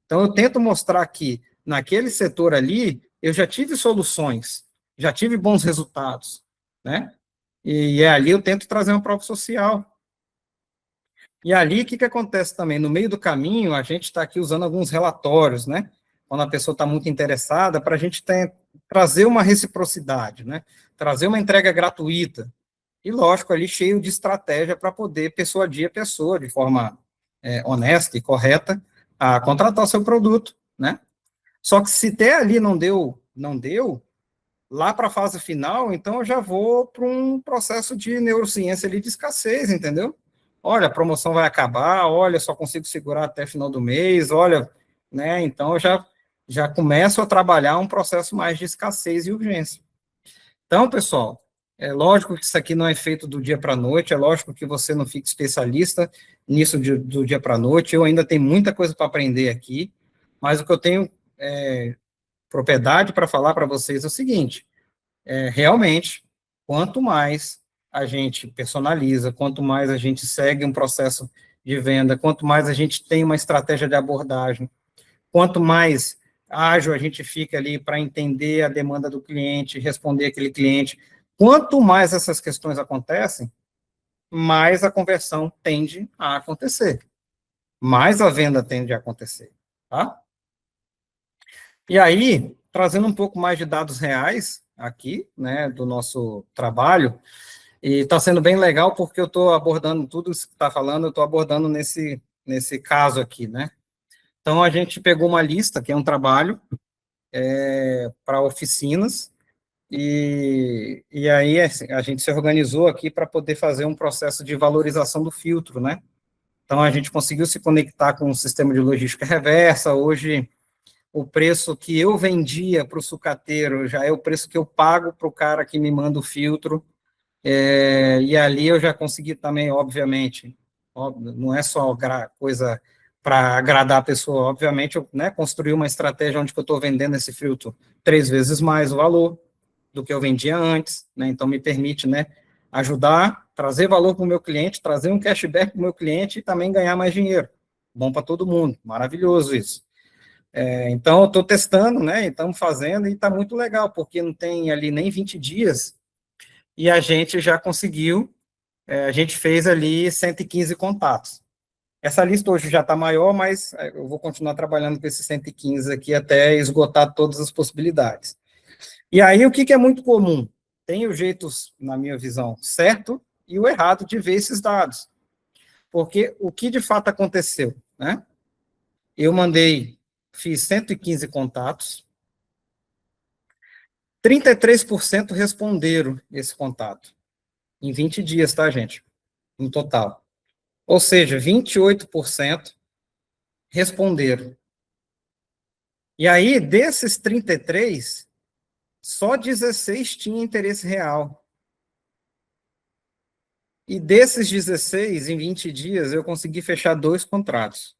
Então, eu tento mostrar que, naquele setor ali, eu já tive soluções, já tive bons resultados, né? E ali eu tento trazer uma prova social. E ali, o que acontece também? No meio do caminho, a gente está aqui usando alguns relatórios, né? Quando a pessoa está muito interessada, para a gente trazer uma reciprocidade, né? Trazer uma entrega gratuita. E, lógico, ali cheio de estratégia para poder persuadir a pessoa de forma honesta e correta a contratar o seu produto, né? Só que se até ali não deu, lá para a fase final, então eu já vou para um processo de neurociência ali de escassez, entendeu? Olha, a promoção vai acabar, olha, só consigo segurar até final do mês, olha, né? Então eu já já começam a trabalhar um processo mais de escassez e urgência. Então, pessoal, é lógico que isso aqui não é feito do dia para a noite, é lógico que você não fica especialista nisso do dia para a noite, eu ainda tenho muita coisa para aprender aqui, mas o que eu tenho propriedade para falar para vocês é o seguinte, realmente, quanto mais a gente personaliza, quanto mais a gente segue um processo de venda, quanto mais a gente tem uma estratégia de abordagem, quanto mais ágil a gente fica ali para entender a demanda do cliente, responder aquele cliente, quanto mais essas questões acontecem, mais a conversão tende a acontecer, mais a venda tende a acontecer, tá? E aí, trazendo um pouco mais de dados reais aqui, né, do nosso trabalho, e está sendo bem legal porque eu estou abordando tudo isso que está falando, eu estou abordando nesse caso aqui, né? Então, a gente pegou uma lista, que é um trabalho, para oficinas, e aí assim, a gente se organizou aqui para poder fazer um processo de valorização do filtro, né? Então, a gente conseguiu se conectar com o sistema de logística reversa, hoje o preço que eu vendia para o sucateiro já é o preço que eu pago para o cara que me manda o filtro, e ali eu já consegui também, obviamente, óbvio, não é só coisa para agradar a pessoa, obviamente, eu, né, construí uma estratégia onde eu estou vendendo esse filtro 3 vezes mais o valor do que eu vendia antes, né, então me permite, né, ajudar, trazer valor para o meu cliente, trazer um cashback para o meu cliente e também ganhar mais dinheiro. Bom para todo mundo, maravilhoso isso. Então, eu estou testando, né, e estamos fazendo, e está muito legal, porque não tem ali nem 20 dias, e a gente já conseguiu, a gente fez ali 115 contatos. Essa lista hoje já está maior, mas eu vou continuar trabalhando com esses 115 aqui até esgotar todas as possibilidades. E aí, o que é muito comum? Tem os jeitos, na minha visão, certo e o errado de ver esses dados. Porque o que de fato aconteceu, né? Eu fiz 115 contatos, 33% responderam esse contato, em 20 dias, tá, gente? No total. Ou seja, 28% responderam. E aí, desses 33, só 16 tinham interesse real. E desses 16, em 20 dias, eu consegui fechar 2 contratos.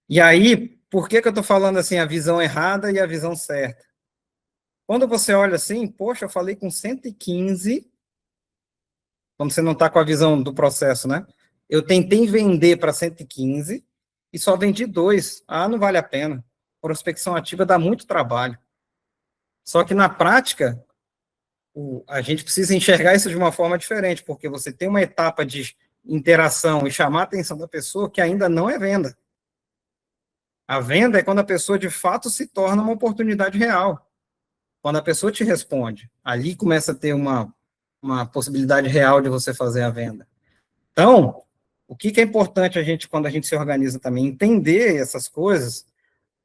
E aí, por que eu estou falando assim, a visão errada e a visão certa? Quando você olha assim, poxa, eu falei com 115, quando você não está com a visão do processo, né? Eu tentei vender para 115 e só vendi 2. Ah, não vale a pena. Prospecção ativa dá muito trabalho. Só que na prática, a gente precisa enxergar isso de uma forma diferente, porque você tem uma etapa de interação e chamar a atenção da pessoa que ainda não é venda. A venda é quando a pessoa de fato se torna uma oportunidade real. Quando a pessoa te responde, ali começa a ter uma possibilidade real de você fazer a venda. Então, o que é importante a gente, quando a gente se organiza também, entender essas coisas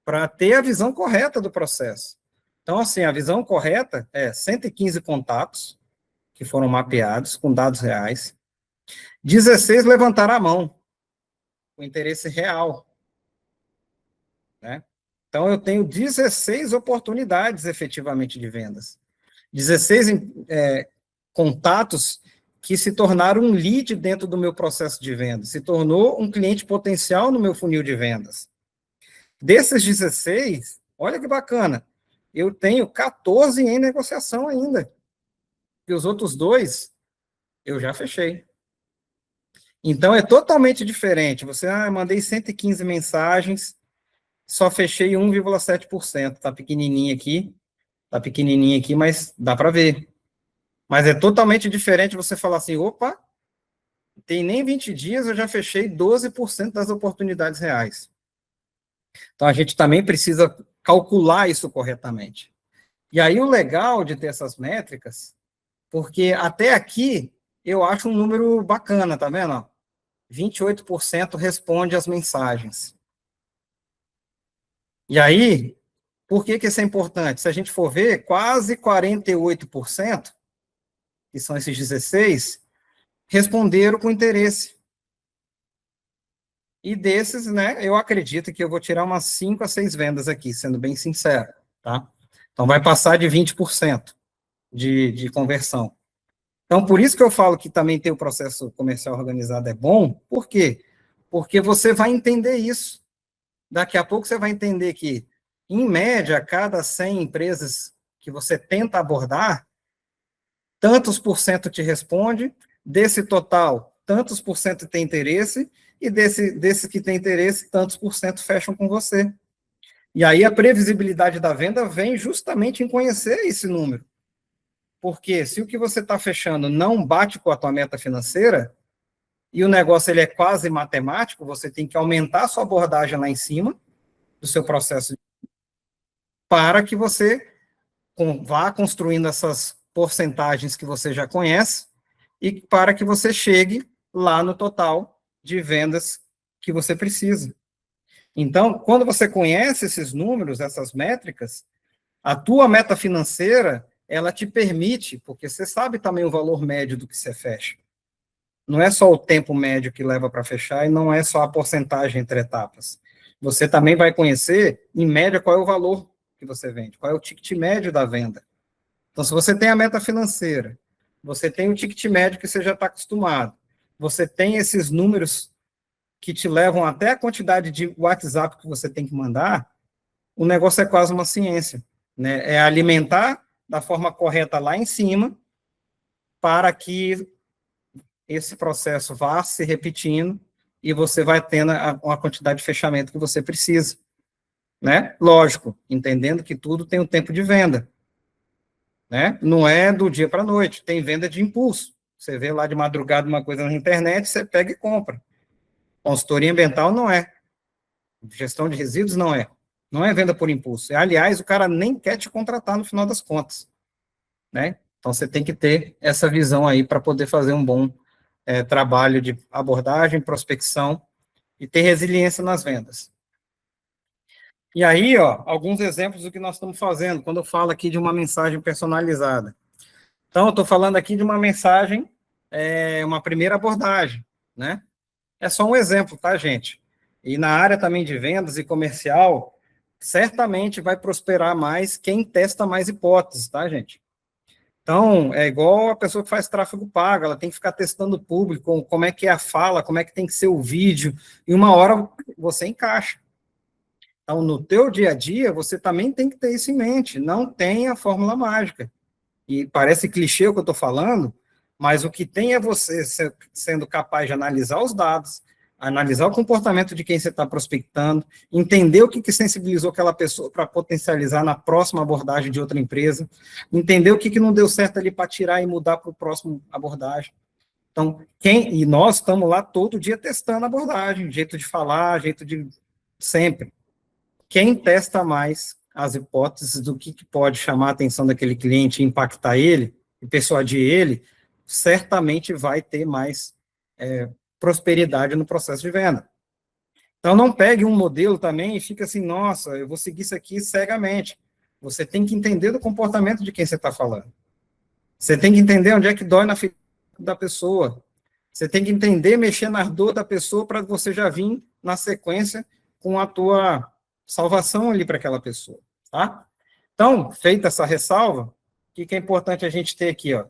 para ter a visão correta do processo. Então, assim, a visão correta é 115 contatos que foram mapeados com dados reais, 16 levantaram a mão, com interesse real, né? Então, eu tenho 16 oportunidades, efetivamente, de vendas. 16 contatos que se tornaram um lead dentro do meu processo de venda, se tornou um cliente potencial no meu funil de vendas. Desses 16, olha que bacana, eu tenho 14 em negociação ainda, e os outros 2 eu já fechei. Então, é totalmente diferente. Você, mandei 115 mensagens, só fechei 1,7%. Está pequenininho aqui, mas dá para ver. Mas é totalmente diferente você falar assim, opa, tem nem 20 dias, eu já fechei 12% das oportunidades reais. Então, a gente também precisa calcular isso corretamente. E aí, o legal de ter essas métricas, porque até aqui, eu acho um número bacana, tá vendo? 28% responde às mensagens. E aí, por que isso é importante? Se a gente for ver, quase 48%, que são esses 16, responderam com interesse. E desses, né, eu acredito que eu vou tirar umas 5 a 6 vendas aqui, sendo bem sincero, tá? Então, vai passar de 20% de conversão. Então, por isso que eu falo que também ter o processo comercial organizado é bom. Por quê? Porque você vai entender isso. Daqui a pouco você vai entender que, em média, a cada 100 empresas que você tenta abordar, tantos por cento te responde, desse total, tantos por cento tem interesse, e desse que tem interesse, tantos por cento fecham com você. E aí a previsibilidade da venda vem justamente em conhecer esse número. Porque se o que você está fechando não bate com a tua meta financeira, e o negócio ele é quase matemático, você tem que aumentar a sua abordagem lá em cima do seu processo para que você vá construindo essas porcentagens que você já conhece e para que você chegue lá no total de vendas que você precisa. Então, quando você conhece esses números, essas métricas, a tua meta financeira, ela te permite, porque você sabe também o valor médio do que você fecha. Não é só o tempo médio que leva para fechar e não é só a porcentagem entre etapas. Você também vai conhecer, em média, qual é o valor que você vende, qual é o ticket médio da venda. Então, se você tem a meta financeira, você tem o ticket médio que você já está acostumado, você tem esses números que te levam até a quantidade de WhatsApp que você tem que mandar, o negócio é quase uma ciência, né? É alimentar da forma correta lá em cima para que esse processo vá se repetindo e você vai tendo a quantidade de fechamento que você precisa, né? Lógico, entendendo que tudo tem um tempo de venda, né? Não é do dia para a noite, tem venda de impulso. Você vê lá de madrugada uma coisa na internet, você pega e compra. Consultoria ambiental não é. Gestão de resíduos não é. Não é venda por impulso. Aliás, o cara nem quer te contratar no final das contas, né? Então, você tem que ter essa visão aí para poder fazer um bom trabalho de abordagem, prospecção e ter resiliência nas vendas. E aí, ó, alguns exemplos do que nós estamos fazendo quando eu falo aqui de uma mensagem personalizada. Então, eu estou falando aqui de uma mensagem, uma primeira abordagem, né? É só um exemplo, tá, gente? E na área também de vendas e comercial, certamente vai prosperar mais quem testa mais hipóteses, tá, gente? Então, é igual a pessoa que faz tráfego pago, ela tem que ficar testando o público, como é que é a fala, como é que tem que ser o vídeo, e uma hora você encaixa. Então, no teu dia a dia, você também tem que ter isso em mente, não tem a fórmula mágica. E parece clichê o que eu estou falando, mas o que tem é você sendo capaz de analisar os dados, analisar o comportamento de quem você está prospectando, entender o que sensibilizou aquela pessoa para potencializar na próxima abordagem de outra empresa, entender o que não deu certo ali para tirar e mudar para o próximo abordagem. Então, e nós estamos lá todo dia testando a abordagem, jeito de falar, jeito de sempre. Quem testa mais as hipóteses do que pode chamar a atenção daquele cliente e impactar ele, e persuadir ele, certamente vai ter mais prosperidade no processo de venda. Então, não pegue um modelo também e fique assim, nossa, eu vou seguir isso aqui cegamente. Você tem que entender do comportamento de quem você está falando. Você tem que entender onde é que dói na ferida da pessoa. Você tem que entender, mexer na dor da pessoa para você já vir na sequência com a tua salvação ali para aquela pessoa, tá? Então, feita essa ressalva, o que é importante a gente ter aqui, ó?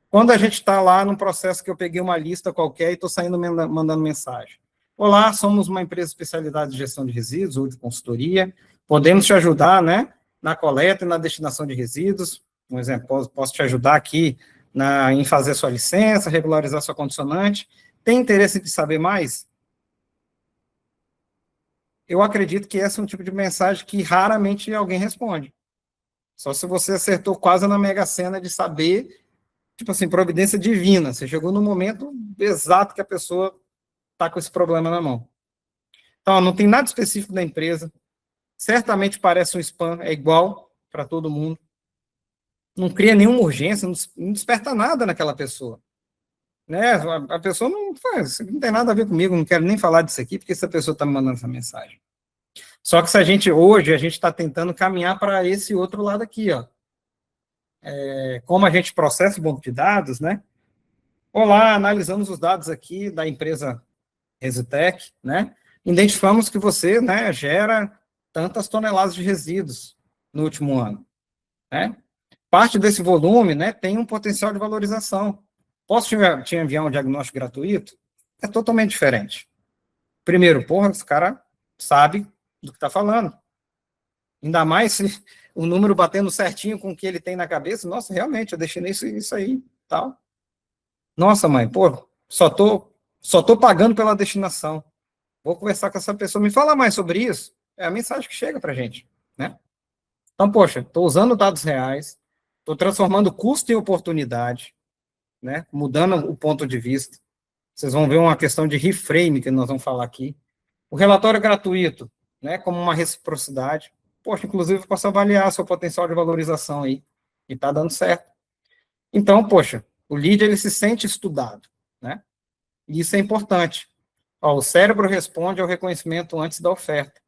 Quando a gente está lá num processo que eu peguei uma lista qualquer e estou saindo mandando mensagem. Olá, somos uma empresa especializada em gestão de resíduos ou de consultoria. Podemos te ajudar, né, na coleta e na destinação de resíduos. Um exemplo, posso te ajudar aqui em fazer sua licença, regularizar sua condicionante. Tem interesse em saber mais? Eu acredito que esse é um tipo de mensagem que raramente alguém responde. Só se você acertou quase na mega sena de saber, tipo assim, providência divina. Você chegou no momento exato que a pessoa está com esse problema na mão. Então, não tem nada específico da empresa. Certamente parece um spam, é igual para todo mundo. Não cria nenhuma urgência, não desperta nada naquela pessoa. Né? A pessoa não faz, não tem nada a ver comigo, não quero nem falar disso aqui, porque essa pessoa está me mandando essa mensagem. Só que se a gente está tentando caminhar para esse outro lado aqui, ó. Como a gente processa o banco de dados, né? Olá, analisamos os dados aqui da empresa Resitec, né? identificamos que você, né, gera tantas toneladas de resíduos no último ano, né? Parte desse volume, né, tem um potencial de valorização. Posso te enviar um diagnóstico gratuito? É totalmente diferente. Primeiro, porra, esse cara sabe do que está falando. Ainda mais se o número batendo certinho com o que ele tem na cabeça. Nossa, realmente, eu destinei isso aí, tal. Nossa, mãe, pô, só tô pagando pela destinação. Vou conversar com essa pessoa. Me fala mais sobre isso. É a mensagem que chega para a gente, né? Então, poxa, estou usando dados reais, estou transformando custo em oportunidade, né? Mudando o ponto de vista. Vocês vão ver uma questão de reframe que nós vamos falar aqui. O relatório gratuito, né? Como uma reciprocidade. Poxa, inclusive, eu posso avaliar seu potencial de valorização aí. E está dando certo. Então, poxa, o lead, ele se sente estudado, né? E isso é importante. Ó, o cérebro responde ao reconhecimento antes da oferta.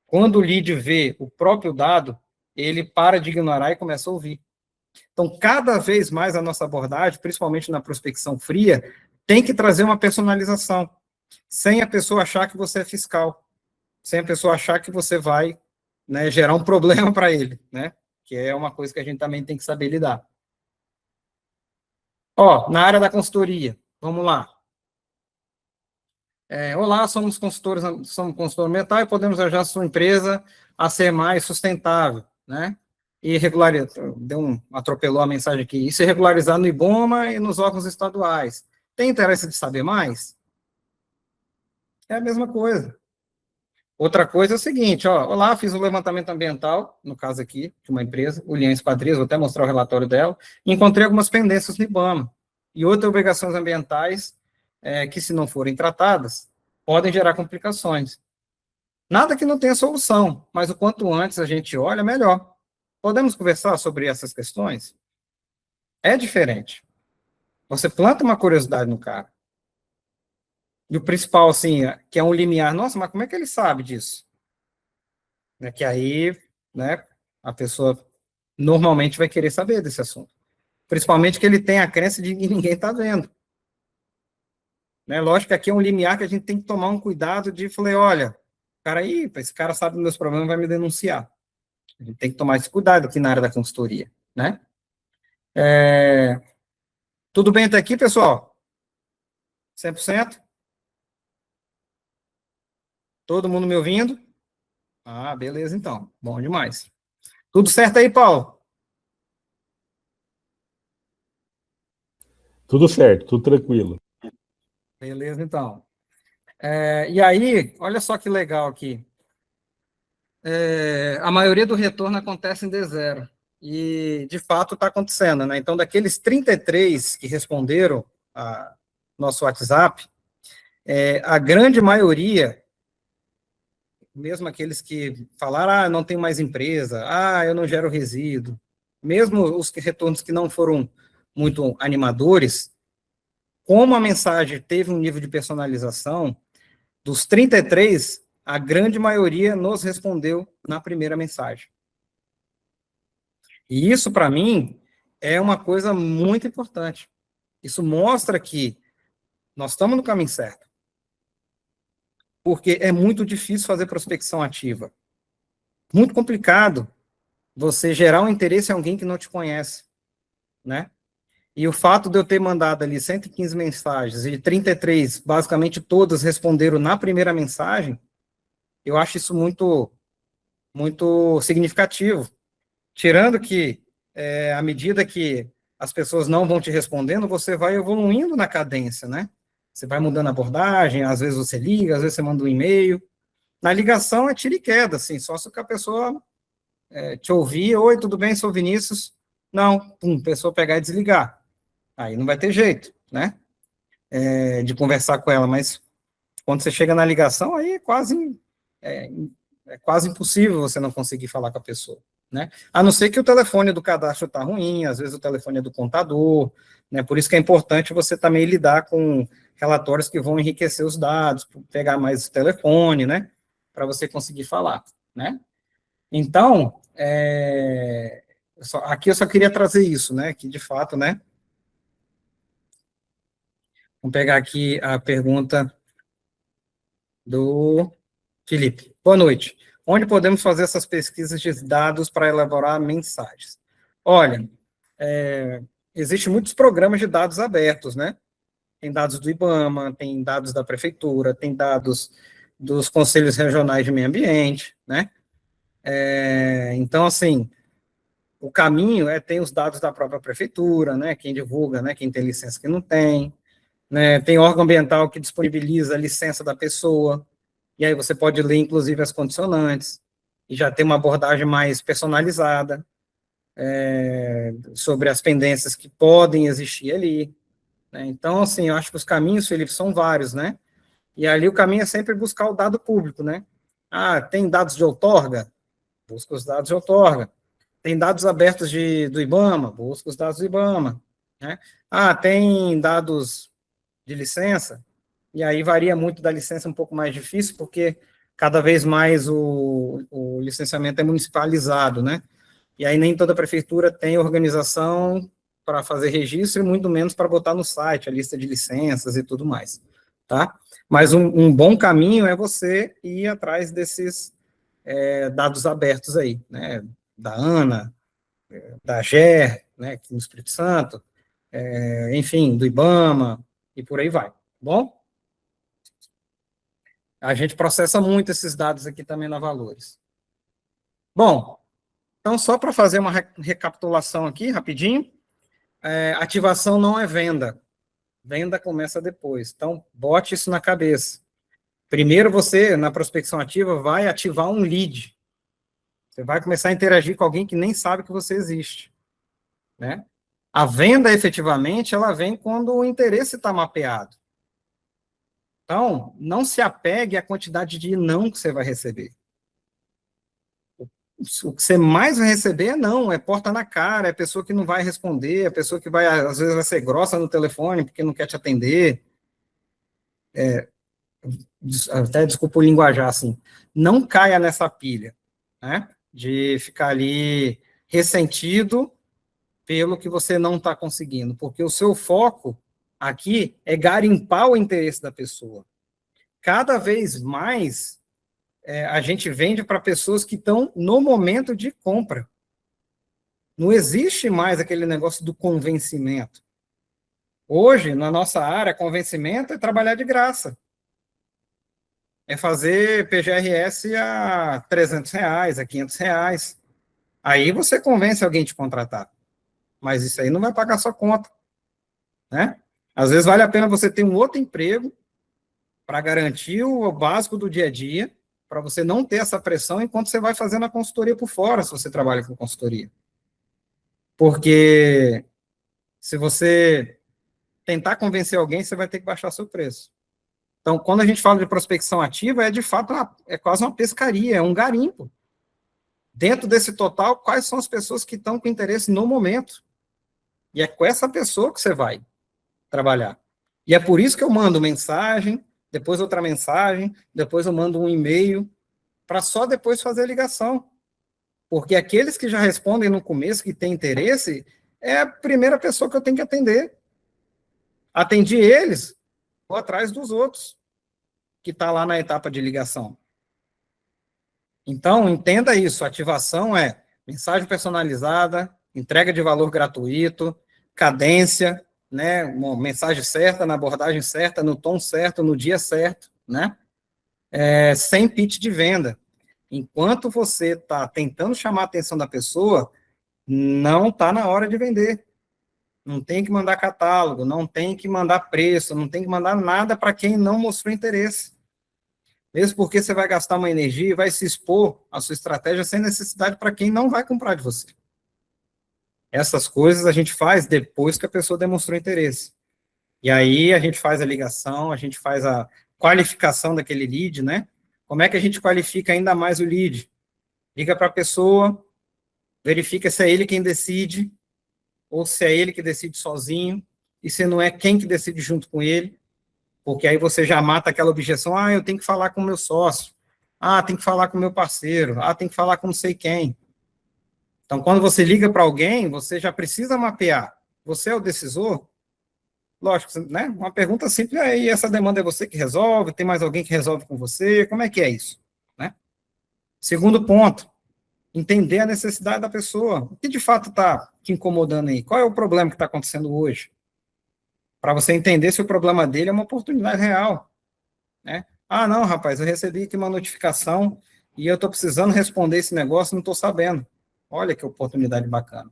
Quando o lead vê o próprio dado, ele para de ignorar e começa a ouvir. Então, cada vez mais a nossa abordagem, principalmente na prospecção fria, tem que trazer uma personalização, sem a pessoa achar que você é fiscal, sem a pessoa achar que você vai, né, gerar um problema para ele, né? Que é uma coisa que a gente também tem que saber lidar. Ó, na área da consultoria, vamos lá. Olá, somos consultor ambiental e podemos ajudar a sua empresa a ser mais sustentável, né? E atropelou a mensagem aqui, e se regularizar no IBOMA e nos órgãos estaduais. Tem interesse de saber mais? É a mesma coisa. Outra coisa é o seguinte, ó, olá, fiz um levantamento ambiental, no caso aqui, de uma empresa, o Lian Esquadrias, vou até mostrar o relatório dela, e encontrei algumas pendências no IBAMA, e outras obrigações ambientais que, se não forem tratadas, podem gerar complicações. Nada que não tenha solução, mas o quanto antes a gente olha, melhor. Podemos conversar sobre essas questões? É diferente. Você planta uma curiosidade no cara. E o principal, assim, que é um limiar, nossa, mas como é que ele sabe disso? Que aí, né, a pessoa normalmente vai querer saber desse assunto. Principalmente que ele tem a crença de que ninguém está vendo. Né? Lógico que aqui é um limiar que a gente tem que tomar um cuidado de falar, olha, cara aí, esse cara sabe dos meus problemas, vai me denunciar. A gente tem que tomar esse cuidado aqui na área da consultoria, né? Tudo bem até aqui, pessoal? 100%? Todo mundo me ouvindo? Ah, beleza, então. Bom demais. Tudo certo aí, Paulo? Tudo certo, tudo tranquilo. Beleza, então. E aí, olha só que legal aqui. A maioria do retorno acontece em D0. E, de fato, está acontecendo, né? Então, daqueles 33 que responderam a nosso WhatsApp, a grande maioria, mesmo aqueles que falaram, não tem mais empresa, eu não gero resíduo, mesmo os retornos que não foram muito animadores, como a mensagem teve um nível de personalização, dos 33, a grande maioria nos respondeu na primeira mensagem. E isso, para mim, é uma coisa muito importante. Isso mostra que nós estamos no caminho certo. Porque é muito difícil fazer prospecção ativa. Muito complicado você gerar um interesse em alguém que não te conhece, né? E o fato de eu ter mandado ali 115 mensagens e 33, basicamente todas responderam na primeira mensagem, eu acho isso muito, muito significativo. Tirando que, à medida que as pessoas não vão te respondendo, você vai evoluindo na cadência, né? Você vai mudando a abordagem, às vezes você liga, às vezes você manda um e-mail. Na ligação é tiro e queda, assim, só se a pessoa te ouvir, oi, tudo bem, sou Vinícius. Não, a pessoa pegar e desligar. Aí não vai ter jeito, né? De conversar com ela, mas quando você chega na ligação, aí é, é quase impossível você não conseguir falar com a pessoa, né? A não ser que o telefone do cadastro está ruim, às vezes o telefone é do contador, né? Por isso que é importante você também lidar com relatórios que vão enriquecer os dados, pegar mais o telefone, né? Para você conseguir falar, né? Então, aqui eu só queria trazer isso, né? Que de fato, né? Vamos pegar aqui a pergunta do Felipe, boa noite. Onde podemos fazer essas pesquisas de dados para elaborar mensagens? Olha, existem muitos programas de dados abertos, né? Tem dados do IBAMA, tem dados da prefeitura, tem dados dos conselhos regionais de meio ambiente, né? Então, assim, o caminho é ter os dados da própria prefeitura, né? Quem divulga, né? Quem tem licença, quem não tem, né? Tem órgão ambiental que disponibiliza a licença da pessoa, e aí você pode ler, inclusive, as condicionantes, e já ter uma abordagem mais personalizada sobre as pendências que podem existir ali, né? Então, assim, eu acho que os caminhos, Felipe, são vários, né? E ali o caminho é sempre buscar o dado público, né? Ah, tem dados de outorga? Busca os dados de outorga. Tem dados abertos do IBAMA? Busca os dados do IBAMA, né? Ah, tem dados de licença? E aí varia muito da licença, um pouco mais difícil, porque cada vez mais o licenciamento é municipalizado, né? E aí nem toda prefeitura tem organização para fazer registro, e muito menos para botar no site a lista de licenças e tudo mais, tá? Mas um bom caminho é você ir atrás desses dados abertos aí, né? Da ANA, da AGER, né, aqui no Espírito Santo, enfim, do IBAMA, e por aí vai, tá bom? A gente processa muito esses dados aqui também na Valores. Bom, então só para fazer uma recapitulação aqui, rapidinho, ativação não é venda. Venda começa depois. Então, bote isso na cabeça. Primeiro você, na prospecção ativa, vai ativar um lead. Você vai começar a interagir com alguém que nem sabe que você existe, né? A venda, efetivamente, ela vem quando o interesse está mapeado. Então, não se apegue à quantidade de não que você vai receber. O que você mais vai receber é não, é porta na cara, é pessoa que não vai responder, é pessoa que vai, às vezes, vai ser grossa no telefone porque não quer te atender. Até desculpa o linguajar, assim. Não caia nessa pilha, né? De ficar ali ressentido pelo que você não está conseguindo, porque o seu foco aqui é garimpar o interesse da pessoa. Cada vez mais a gente vende para pessoas que estão no momento de compra. Não existe mais aquele negócio do convencimento. Hoje, na nossa área, convencimento é trabalhar de graça. É fazer PGRS a R$ 300, a R$ 500. Aí você convence alguém a te contratar. Mas isso aí não vai pagar sua conta, né? Às vezes vale a pena você ter um outro emprego para garantir o básico do dia a dia, para você não ter essa pressão enquanto você vai fazendo a consultoria por fora, se você trabalha com consultoria. Porque se você tentar convencer alguém, você vai ter que baixar seu preço. Então, quando a gente fala de prospecção ativa, é de fato, é quase uma pescaria, é um garimpo. Dentro desse total, quais são as pessoas que estão com interesse no momento? E é com essa pessoa que você vai trabalhar. E é por isso que eu mando mensagem, depois outra mensagem, depois eu mando um e-mail, para só depois fazer a ligação. Porque aqueles que já respondem no começo, que têm interesse, é a primeira pessoa que eu tenho que atender. Atendi eles, vou atrás dos outros, que está lá na etapa de ligação. Então, entenda isso, ativação é mensagem personalizada, entrega de valor gratuito, cadência, né, uma mensagem certa, na abordagem certa, no tom certo, no dia certo, né, sem pitch de venda. Enquanto você está tentando chamar a atenção da pessoa, não está na hora de vender. Não tem que mandar catálogo, não tem que mandar preço, não tem que mandar nada para quem não mostrou interesse. Mesmo porque você vai gastar uma energia e vai se expor à sua estratégia sem necessidade para quem não vai comprar de você. Essas coisas a gente faz depois que a pessoa demonstrou interesse. E aí a gente faz a ligação, a gente faz a qualificação daquele lead, né? Como é que a gente qualifica ainda mais o lead? Liga para a pessoa, verifica se é ele quem decide, ou se é ele que decide sozinho, e se não é quem que decide junto com ele, porque aí você já mata aquela objeção, eu tenho que falar com o meu sócio, tem que falar com o meu parceiro, tem que falar com não sei quem. Então, quando você liga para alguém, você já precisa mapear. Você é o decisor? Lógico, né? Uma pergunta simples, e essa demanda é você que resolve? Tem mais alguém que resolve com você? Como é que é isso? Segundo ponto, entender a necessidade da pessoa. O que de fato está te incomodando aí? Qual é o problema que está acontecendo hoje? Para você entender se o problema dele é uma oportunidade real, né? Ah, não, rapaz, eu recebi aqui uma notificação e eu estou precisando responder esse negócio e não estou sabendo. Olha que oportunidade bacana.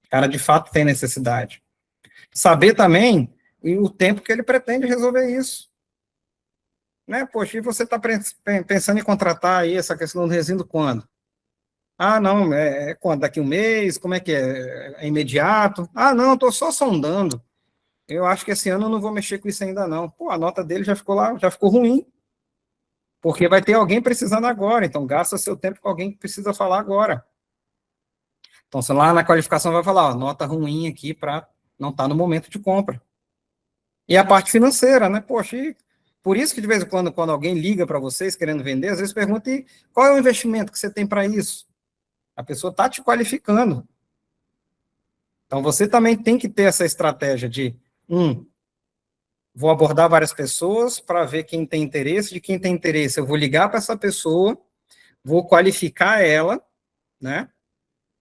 O cara de fato tem necessidade. Saber também o tempo que ele pretende resolver isso. Né? Poxa, e você está pensando em contratar aí essa questão do resíduo quando? Ah, não, é quando? Daqui um mês? Como é que é? É imediato? Ah, não, estou só sondando. Eu acho que esse ano eu não vou mexer com isso ainda não. Pô, a nota dele já ficou lá, já ficou ruim, porque vai ter alguém precisando agora, então gasta seu tempo com alguém que precisa falar agora. Então, você lá na qualificação vai falar, ó, nota ruim aqui para não estar no momento de compra. E a parte financeira, né? Poxa, e por isso que de vez em quando alguém liga para vocês querendo vender, às vezes pergunta, e qual é o investimento que você tem para isso? A pessoa está te qualificando. Então, você também tem que ter essa estratégia de, vou abordar várias pessoas para ver quem tem interesse, de quem tem interesse, eu vou ligar para essa pessoa, vou qualificar ela, né,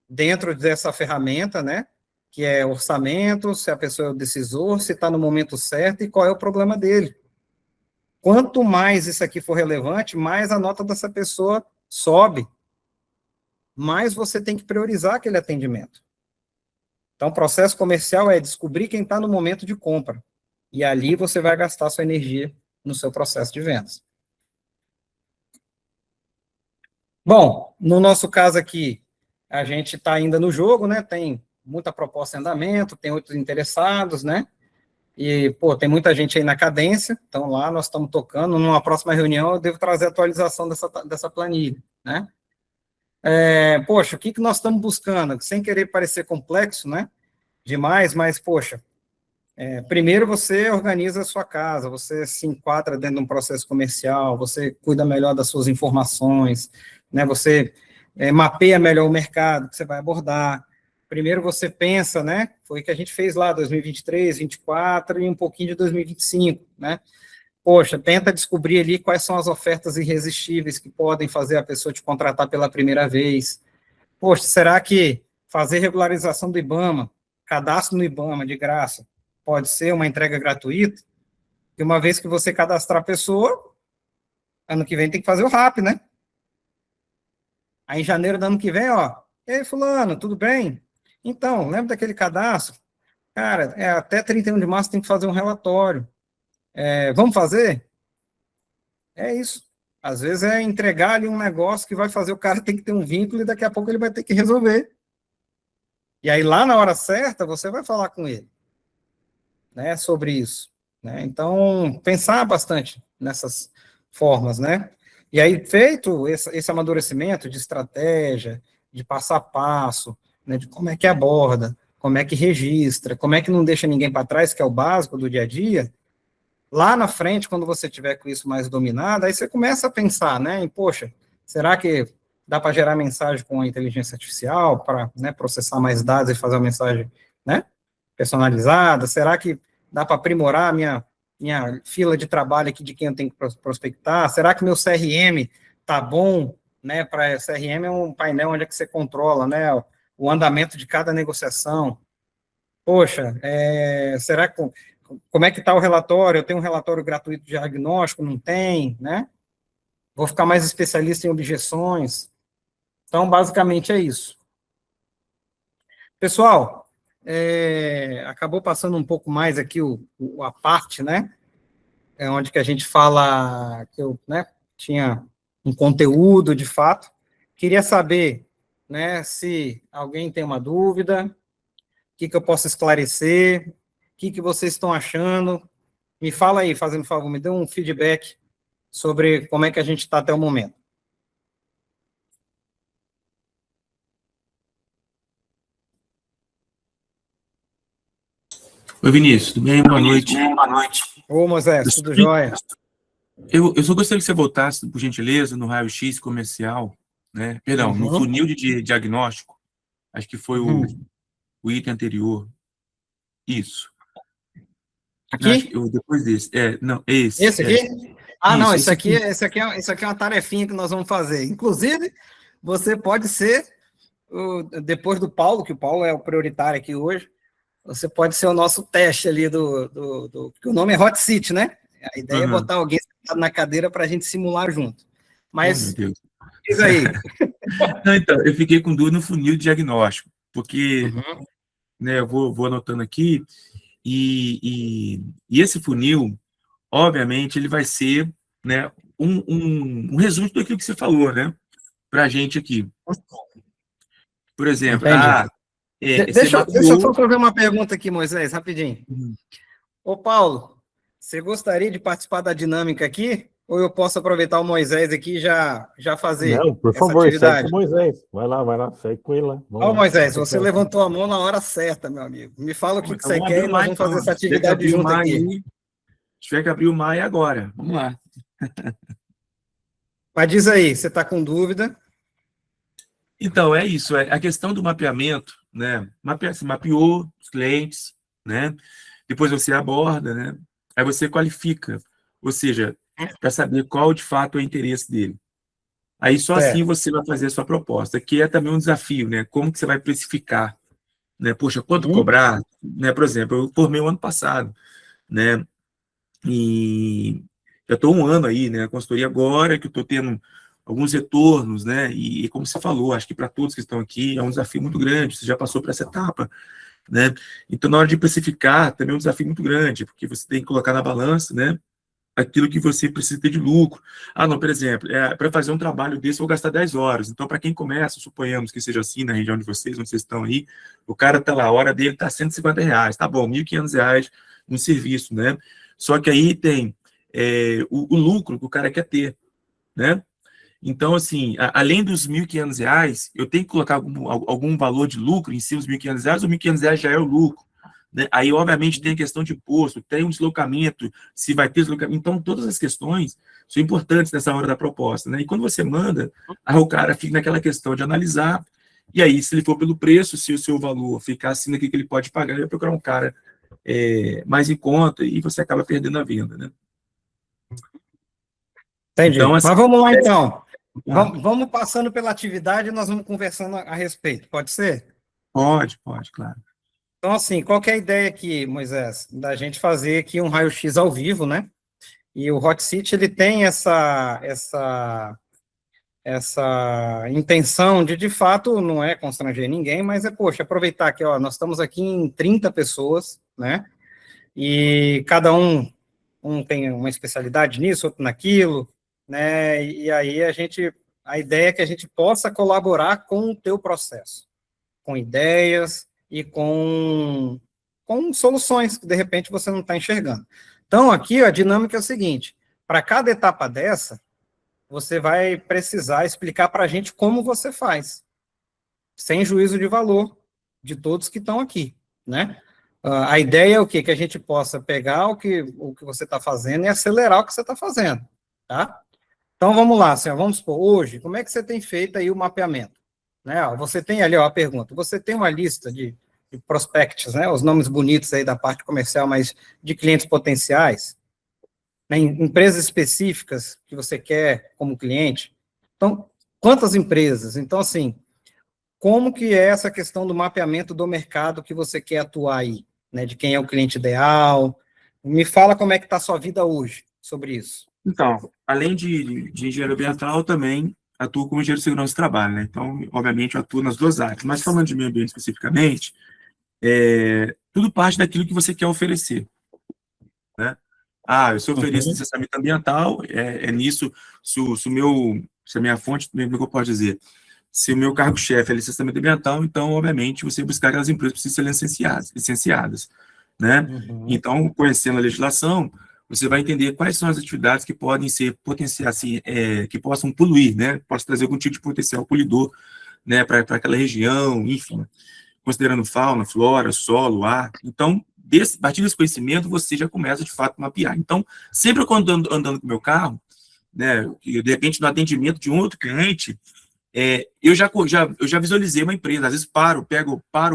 dentro dessa ferramenta, né, que é orçamento, se a pessoa é o decisor, se está no momento certo e qual é o problema dele. Quanto mais isso aqui for relevante, mais a nota dessa pessoa sobe, mais você tem que priorizar aquele atendimento. Então, o processo comercial é descobrir quem está no momento de compra. E ali você vai gastar sua energia no seu processo de vendas. Bom, no nosso caso aqui, a gente está ainda no jogo, né? Tem muita proposta em andamento, tem outros interessados, né? E, pô, tem muita gente aí na cadência, então lá nós estamos tocando. Numa próxima reunião eu devo trazer a atualização dessa planilha, né? Poxa, o que nós estamos buscando? Sem querer parecer complexo, né? Demais, mas, poxa, primeiro você organiza a sua casa, você se enquadra dentro de um processo comercial, você cuida melhor das suas informações, né? Você mapeia melhor o mercado que você vai abordar. Primeiro você pensa, né? Foi o que a gente fez lá, 2023, 2024 e um pouquinho de 2025, né? Poxa, tenta descobrir ali quais são as ofertas irresistíveis que podem fazer a pessoa te contratar pela primeira vez. Poxa, será que fazer regularização do IBAMA, cadastro no IBAMA de graça, pode ser uma entrega gratuita? E uma vez que você cadastrar a pessoa, ano que vem tem que fazer o RAP, né? Aí em janeiro do ano que vem, ó, ei, fulano, tudo bem? Então, lembra daquele cadastro? Cara, até 31 de março tem que fazer um relatório. Vamos fazer? É isso. Às vezes é entregar ali um negócio que vai fazer o cara ter que ter um vínculo e daqui a pouco ele vai ter que resolver. E aí lá na hora certa você vai falar com ele, né, sobre isso, né? Então, pensar bastante nessas formas, né? E aí, feito esse amadurecimento de estratégia, de passo a passo, né, de como é que aborda, como é que registra, como é que não deixa ninguém para trás, que é o básico do dia a dia, lá na frente, quando você tiver com isso mais dominado, aí você começa a pensar, né, em, poxa, será que dá para gerar mensagem com a inteligência artificial, para, né, processar mais dados e fazer uma mensagem, né, personalizada? Será que dá para aprimorar a minha fila de trabalho aqui de quem eu tenho que prospectar? Será que meu CRM tá bom, né? Para CRM é um painel onde é que você controla, né, o andamento de cada negociação. Poxa, será que como é que está o relatório? Eu tenho um relatório gratuito de diagnóstico? Não tem, né? Vou ficar mais especialista em objeções. Então, basicamente é isso. Pessoal, acabou passando um pouco mais aqui a parte, né? Onde que a gente fala que eu, né, tinha um conteúdo de fato. Queria saber, né, se alguém tem uma dúvida, o que eu posso esclarecer, o que vocês estão achando. Me fala aí, fazendo favor, me dê um feedback sobre como é que a gente está até o momento. Oi, Vinícius, tudo bem? Boa noite. Boa noite. Ô, Moisés, tudo jóia? Eu só gostaria que você voltasse, por gentileza, no raio-x comercial, né? Perdão, no funil de diagnóstico. Acho que foi o item anterior. Isso. Aqui? Não, depois desse. Não, esse. Esse aqui? Não, Isso, isso aqui é uma tarefinha que nós vamos fazer. Inclusive, você pode ser, depois do Paulo, que o Paulo é o prioritário aqui hoje, você pode ser o nosso teste ali que o nome é Hot Seat, né? A ideia é botar alguém sentado na cadeira para a gente simular junto. Oh, meu Mas, Deus. diz aí. Não, então, eu fiquei com dúvida no funil de diagnóstico, porque, né, eu vou anotando aqui, e esse funil, obviamente, ele vai ser, né, um resumo de tudo aquilo que você falou, né, para a gente aqui. Por exemplo, Entendi. você Deixa eu só mapeou... fazer uma pergunta aqui, Moisés, rapidinho. Ô, Paulo, você gostaria de participar da dinâmica aqui? Ou eu posso aproveitar o Moisés aqui e já fazer Não, por essa favor, segue atividade? com o Moisés. Vai lá, segue com ele lá. Vamos Ó, lá. Moisés, você levantou a mão na hora certa, meu amigo. Me fala o que Então, você vamos abrir quer e o nós mar, vamos fazer então. essa Se tiver que atividade abrir o junto mar aqui. aí, se tiver que abrir o mar aí agora. Vamos lá. Mas diz aí, você está com dúvida? Então, é isso. A questão do mapeamento, né? Você mapeou os clientes, né? Depois você aborda, né? Aí você qualifica, ou seja, para saber qual de fato é o interesse dele. Aí só assim Certo. você vai fazer a sua proposta, que é também um desafio, né? Como que você vai precificar, né? Poxa, quanto cobrar? Né? Por exemplo, eu formei o ano passado, né? E eu estou um ano aí, né? A consultoria agora, que eu estou tendo alguns retornos, né? E como você falou, acho que para todos que estão aqui é um desafio muito grande, você já passou por essa etapa, né? Então, na hora de precificar, também é um desafio muito grande, porque você tem que colocar na balança, né? Aquilo que você precisa ter de lucro. Não, por exemplo, para fazer um trabalho desse, eu vou gastar 10 horas. Então, para quem começa, suponhamos que seja assim na região de vocês, onde vocês estão aí, o cara está lá, a hora dele está R$ 150, tá bom, R$ 1.500 no serviço, né? Só que aí tem o lucro que o cara quer ter, né? Então, assim, além dos R$ 1.500, eu tenho que colocar algum valor de lucro em cima dos R$ 1.500, ou R$ 1.500 já é o lucro, né? Aí, obviamente, tem a questão de imposto, tem um deslocamento, se vai ter deslocamento. Então, todas as questões são importantes nessa hora da proposta, né? E quando você manda, aí o cara fica naquela questão de analisar, e aí, se ele for pelo preço, se o seu valor ficar acima daquilo que ele pode pagar, ele vai procurar um cara mais em conta, e você acaba perdendo a venda, né? Entendi. Então, assim, Mas vamos lá, então. Vamos passando pela atividade e nós vamos conversando a respeito. Pode ser? pode, claro. Então, assim, qual que é a ideia aqui, Moisés? Da gente fazer aqui um raio-x ao vivo, né? E o Hot Seat, ele tem essa intenção de fato, não é constranger ninguém, mas poxa, aproveitar que, ó, nós estamos aqui em 30 pessoas, né? E cada um tem uma especialidade nisso, outro naquilo, né? E aí a ideia é que a gente possa colaborar com o teu processo, com ideias e com soluções que de repente você não está enxergando. Então, aqui a dinâmica é o seguinte: para cada etapa dessa, você vai precisar explicar para a gente como você faz, sem juízo de valor de todos que estão aqui, né? A ideia é o quê? Que a gente possa pegar o que você está fazendo e acelerar o que você está fazendo, tá? Então, vamos lá, senhor, vamos supor, hoje, como é que você tem feito aí o mapeamento? Né? Você tem ali, ó, a pergunta, você tem uma lista de prospects, né, os nomes bonitos aí da parte comercial, mas de clientes potenciais, né, empresas específicas que você quer como cliente. Então, quantas empresas? Então, assim, como que é essa questão do mapeamento do mercado que você quer atuar aí, né, de quem é o cliente ideal? Me fala como é que está a sua vida hoje sobre isso. Então, além de engenheiro ambiental, eu também atuo como engenheiro de segurança do trabalho, né? Então, obviamente, eu atuo nas duas áreas. Mas falando de meio ambiente especificamente, tudo parte daquilo que você quer oferecer, né? Eu se ofereço licenciamento ambiental, nisso, se a minha fonte, como é que eu posso dizer? Se o meu cargo-chefe é licenciamento ambiental, então, obviamente, você buscar aquelas empresas que precisam ser licenciadas, né? Então, conhecendo a legislação, você vai entender quais são as atividades que podem ser potenciais, assim, que possam poluir, né? Posso trazer algum tipo de potencial poluidor, né, para aquela região, enfim, considerando fauna, flora, solo, ar. Então, a partir desse conhecimento, você já começa, de fato, a mapear. Então, sempre quando andando com o meu carro, né, de repente, no atendimento de um outro cliente, Eu já visualizei uma empresa, às vezes paro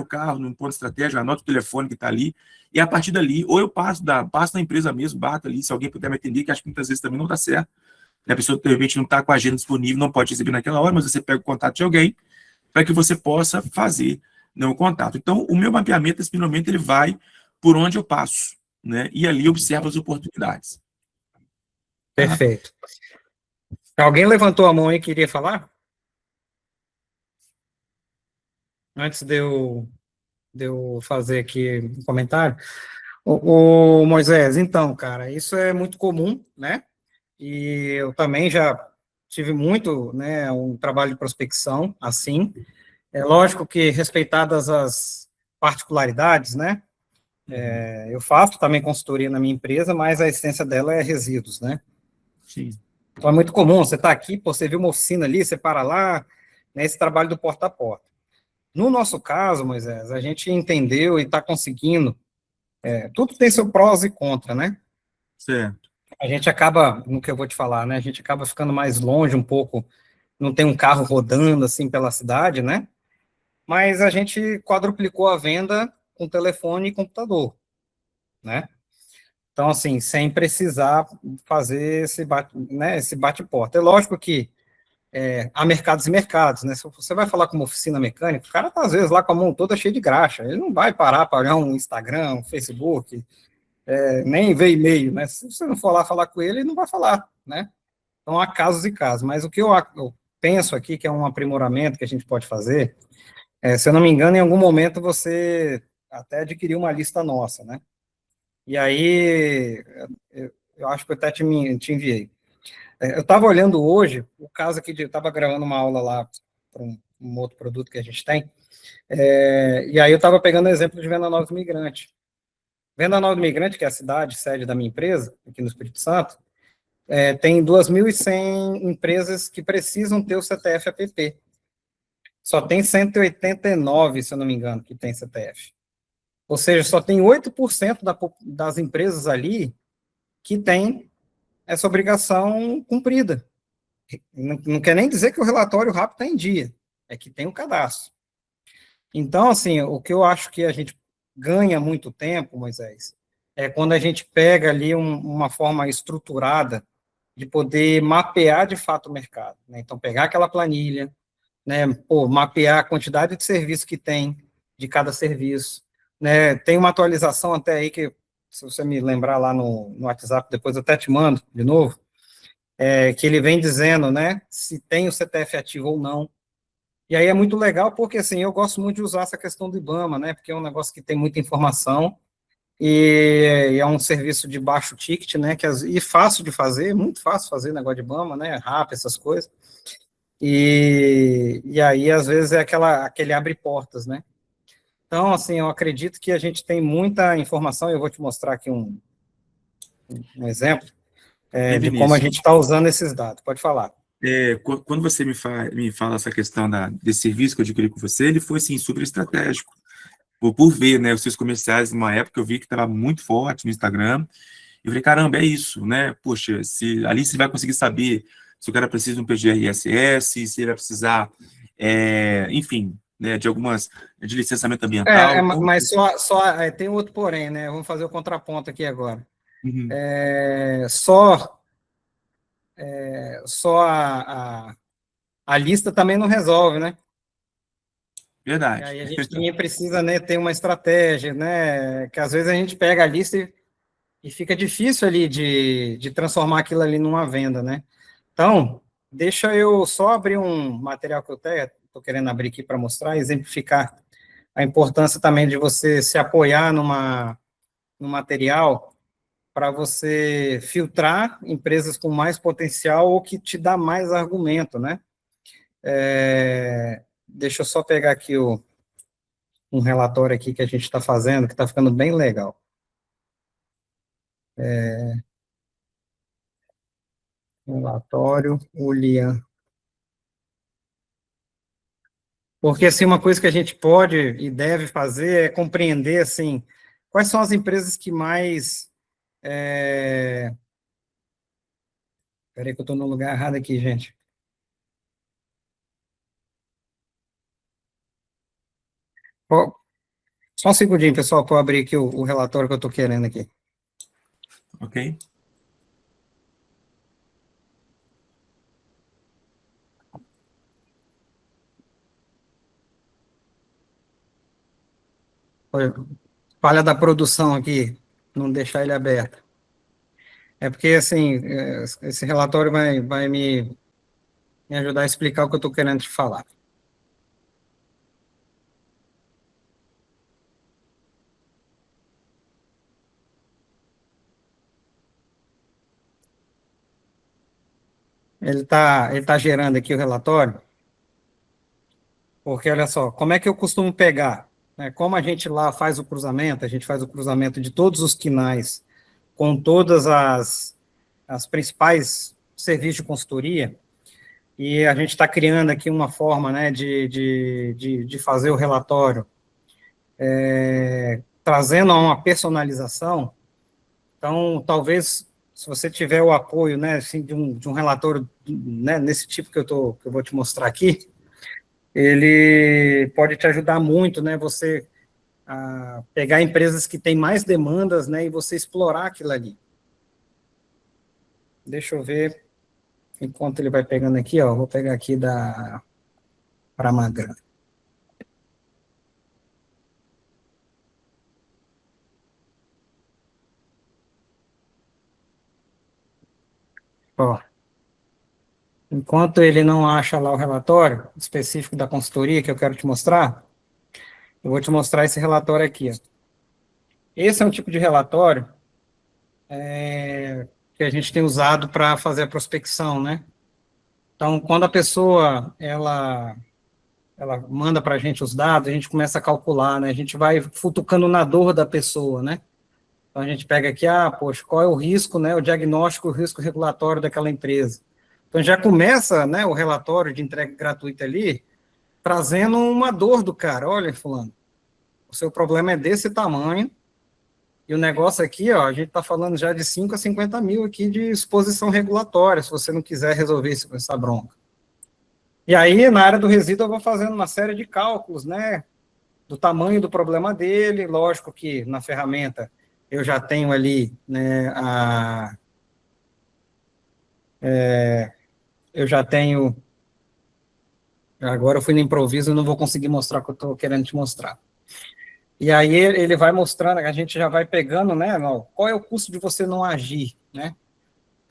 o carro num ponto estratégico, anoto o telefone que está ali, e a partir dali, ou eu passo na empresa mesmo, bato ali, se alguém puder me atender, que acho que muitas vezes também não dá certo, né? A pessoa, de repente, não está com a agenda disponível, não pode receber naquela hora, mas você pega o contato de alguém para que você possa fazer, né, o contato. Então, o meu mapeamento, nesse momento, ele vai por onde eu passo, né? E ali observo as oportunidades. Tá? Perfeito. Alguém levantou a mão aí e queria falar? Antes de eu fazer aqui um comentário. O Moisés, então, cara, isso é muito comum, né? E eu também já tive muito, né, um trabalho de prospecção assim. É lógico que respeitadas as particularidades, né? Eu faço também consultoria na minha empresa, mas a essência dela é resíduos, né? Sim. Então é muito comum, você está aqui, pô, você viu uma oficina ali, você para lá, né, esse trabalho do porta a porta. No nosso caso, Moisés, a gente entendeu e está conseguindo, tudo tem seu prós e contra, né? Certo. A gente acaba, no que eu vou te falar, né, a gente acaba ficando mais longe um pouco, não tem um carro rodando assim pela cidade, né? Mas a gente quadruplicou a venda com telefone e computador, né? Então, assim, sem precisar fazer esse bate-porta. É lógico que há mercados e mercados, né? Se você vai falar com uma oficina mecânica, o cara está, às vezes, lá com a mão toda cheia de graxa. Ele não vai parar para olhar um Instagram, um Facebook, nem ver e-mail, né? Se você não for lá falar com ele, ele não vai falar, né? Então, há casos e casos. Mas o que eu penso aqui, que é um aprimoramento que a gente pode fazer, se eu não me engano, em algum momento você até adquiriu uma lista nossa, né? E aí, eu acho que eu até te enviei. Eu estava olhando hoje, o caso aqui, eu estava gravando uma aula lá para um outro produto que a gente tem, e aí eu estava pegando o exemplo de Venda Nova do Imigrante. Venda Nova do Imigrante, que é a cidade, sede da minha empresa, aqui no Espírito Santo, tem 2.100 empresas que precisam ter o CTF APP. Só tem 189, se eu não me engano, que tem CTF. Ou seja, só tem 8% das empresas ali que tem essa obrigação cumprida. Não quer nem dizer que o relatório rápido está em dia, é que tem o cadastro. Então, assim, o que eu acho que a gente ganha muito tempo, Moisés, é quando a gente pega ali uma forma estruturada de poder mapear de fato o mercado, né? Então, pegar aquela planilha, né, mapear a quantidade de serviço que tem de cada serviço, né? Tem uma atualização até aí que, se você me lembrar lá no WhatsApp, depois eu até te mando de novo, que ele vem dizendo, né, se tem o CPF ativo ou não. E aí é muito legal, porque, assim, eu gosto muito de usar essa questão do IBAMA, né, porque é um negócio que tem muita informação, e é um serviço de baixo ticket, né, e fácil de fazer, muito fácil fazer negócio de IBAMA, né, rápido, essas coisas. E aí, às vezes, é aquele abre portas, né. Então, assim, eu acredito que a gente tem muita informação, eu vou te mostrar aqui um exemplo, de como a Vinícius, gente está usando esses dados. Pode falar. quando você me fala essa questão desse serviço que eu adquiri com você, ele foi, assim, super estratégico. Por ver, né, os seus comerciais, numa época eu vi que estava muito forte no Instagram, eu falei, caramba, é isso, né? Poxa, ali você vai conseguir saber se o cara precisa de um PGR-SS, se ele vai precisar, enfim, né, de licenciamento ambiental. Então, Mas tem outro porém, né? Vamos fazer o contraponto aqui agora. uhum, Só a lista também não resolve, né? E verdade. aí a gente também precisa, né, ter uma estratégia, né? Que às vezes a gente pega a lista e fica difícil ali de transformar aquilo ali numa venda, né? Então, deixa eu só abrir um material que eu estou querendo abrir aqui para mostrar, exemplificar a importância também de você se apoiar num material para você filtrar empresas com mais potencial ou que te dá mais argumento, né? Deixa eu só pegar aqui um relatório aqui que a gente está fazendo, que está ficando bem legal. Relatório, Ulian. Porque, assim, uma coisa que a gente pode e deve fazer é compreender, assim, quais são as empresas que mais... Peraí que eu estou no lugar errado aqui, gente. Ó, só um segundinho, pessoal, para eu abrir aqui o relatório que eu estou querendo aqui. Ok? Foi falha da produção aqui, não deixar ele aberto. É porque, assim, esse relatório vai me ajudar a explicar o que eu estou querendo te falar. Ele tá gerando aqui o relatório, porque, olha só, como é que eu costumo pegar? Né? Como a gente lá faz o cruzamento, a gente faz o cruzamento de todos os quinais com todas as principais serviços de consultoria, e a gente está criando aqui uma forma, né, de fazer o relatório, trazendo uma personalização. Então, talvez, se você tiver o apoio, né, assim, de um relatório, né, nesse tipo que eu vou te mostrar aqui, ele pode te ajudar muito, né, você a pegar empresas que têm mais demandas, né, e você explorar aquilo ali. Deixa eu ver, enquanto ele vai pegando aqui, ó, vou pegar aqui da Pramagram. Ó, enquanto ele não acha lá o relatório específico da consultoria que eu quero te mostrar, eu vou te mostrar esse relatório aqui, ó. Esse é um tipo de relatório que a gente tem usado para fazer a prospecção, né? Então, quando a pessoa, ela manda para a gente os dados, a gente começa a calcular, né? A gente vai futucando na dor da pessoa, né? Então, a gente pega aqui, poxa, qual é o risco, né? O diagnóstico, o risco regulatório daquela empresa. Então, já começa, né, o relatório de entrega gratuita ali, trazendo uma dor do cara. Olha, fulano, o seu problema é desse tamanho, e o negócio aqui, ó, a gente está falando já de 5 a 50 mil aqui de exposição regulatória, se você não quiser resolver isso com essa bronca. E aí, na área do resíduo, eu vou fazendo uma série de cálculos, né, do tamanho do problema dele. Lógico que na ferramenta eu já tenho ali, né, eu já tenho, agora eu fui no improviso e não vou conseguir mostrar o que eu estou querendo te mostrar. E aí ele vai mostrando, a gente já vai pegando, né, qual é o custo de você não agir, né?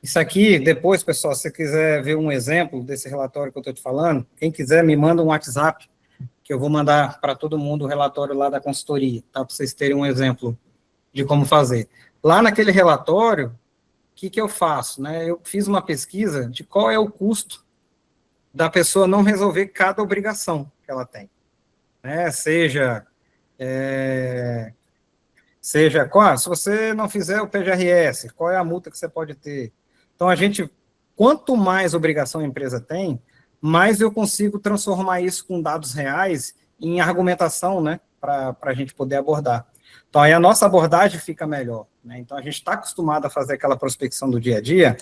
Isso aqui, depois, pessoal, se você quiser ver um exemplo desse relatório que eu estou te falando, quem quiser me manda um WhatsApp, que eu vou mandar para todo mundo o relatório lá da consultoria, tá? Para vocês terem um exemplo de como fazer. Lá naquele relatório, o que eu faço, né? Eu fiz uma pesquisa de qual é o custo da pessoa não resolver cada obrigação que ela tem, né? Se você não fizer o PGRS, qual é a multa que você pode ter? Então, quanto mais obrigação a empresa tem, mais eu consigo transformar isso com dados reais em argumentação, né, para a gente poder abordar. Então, aí a nossa abordagem fica melhor, né? Então, a gente está acostumado a fazer aquela prospecção do dia a dia,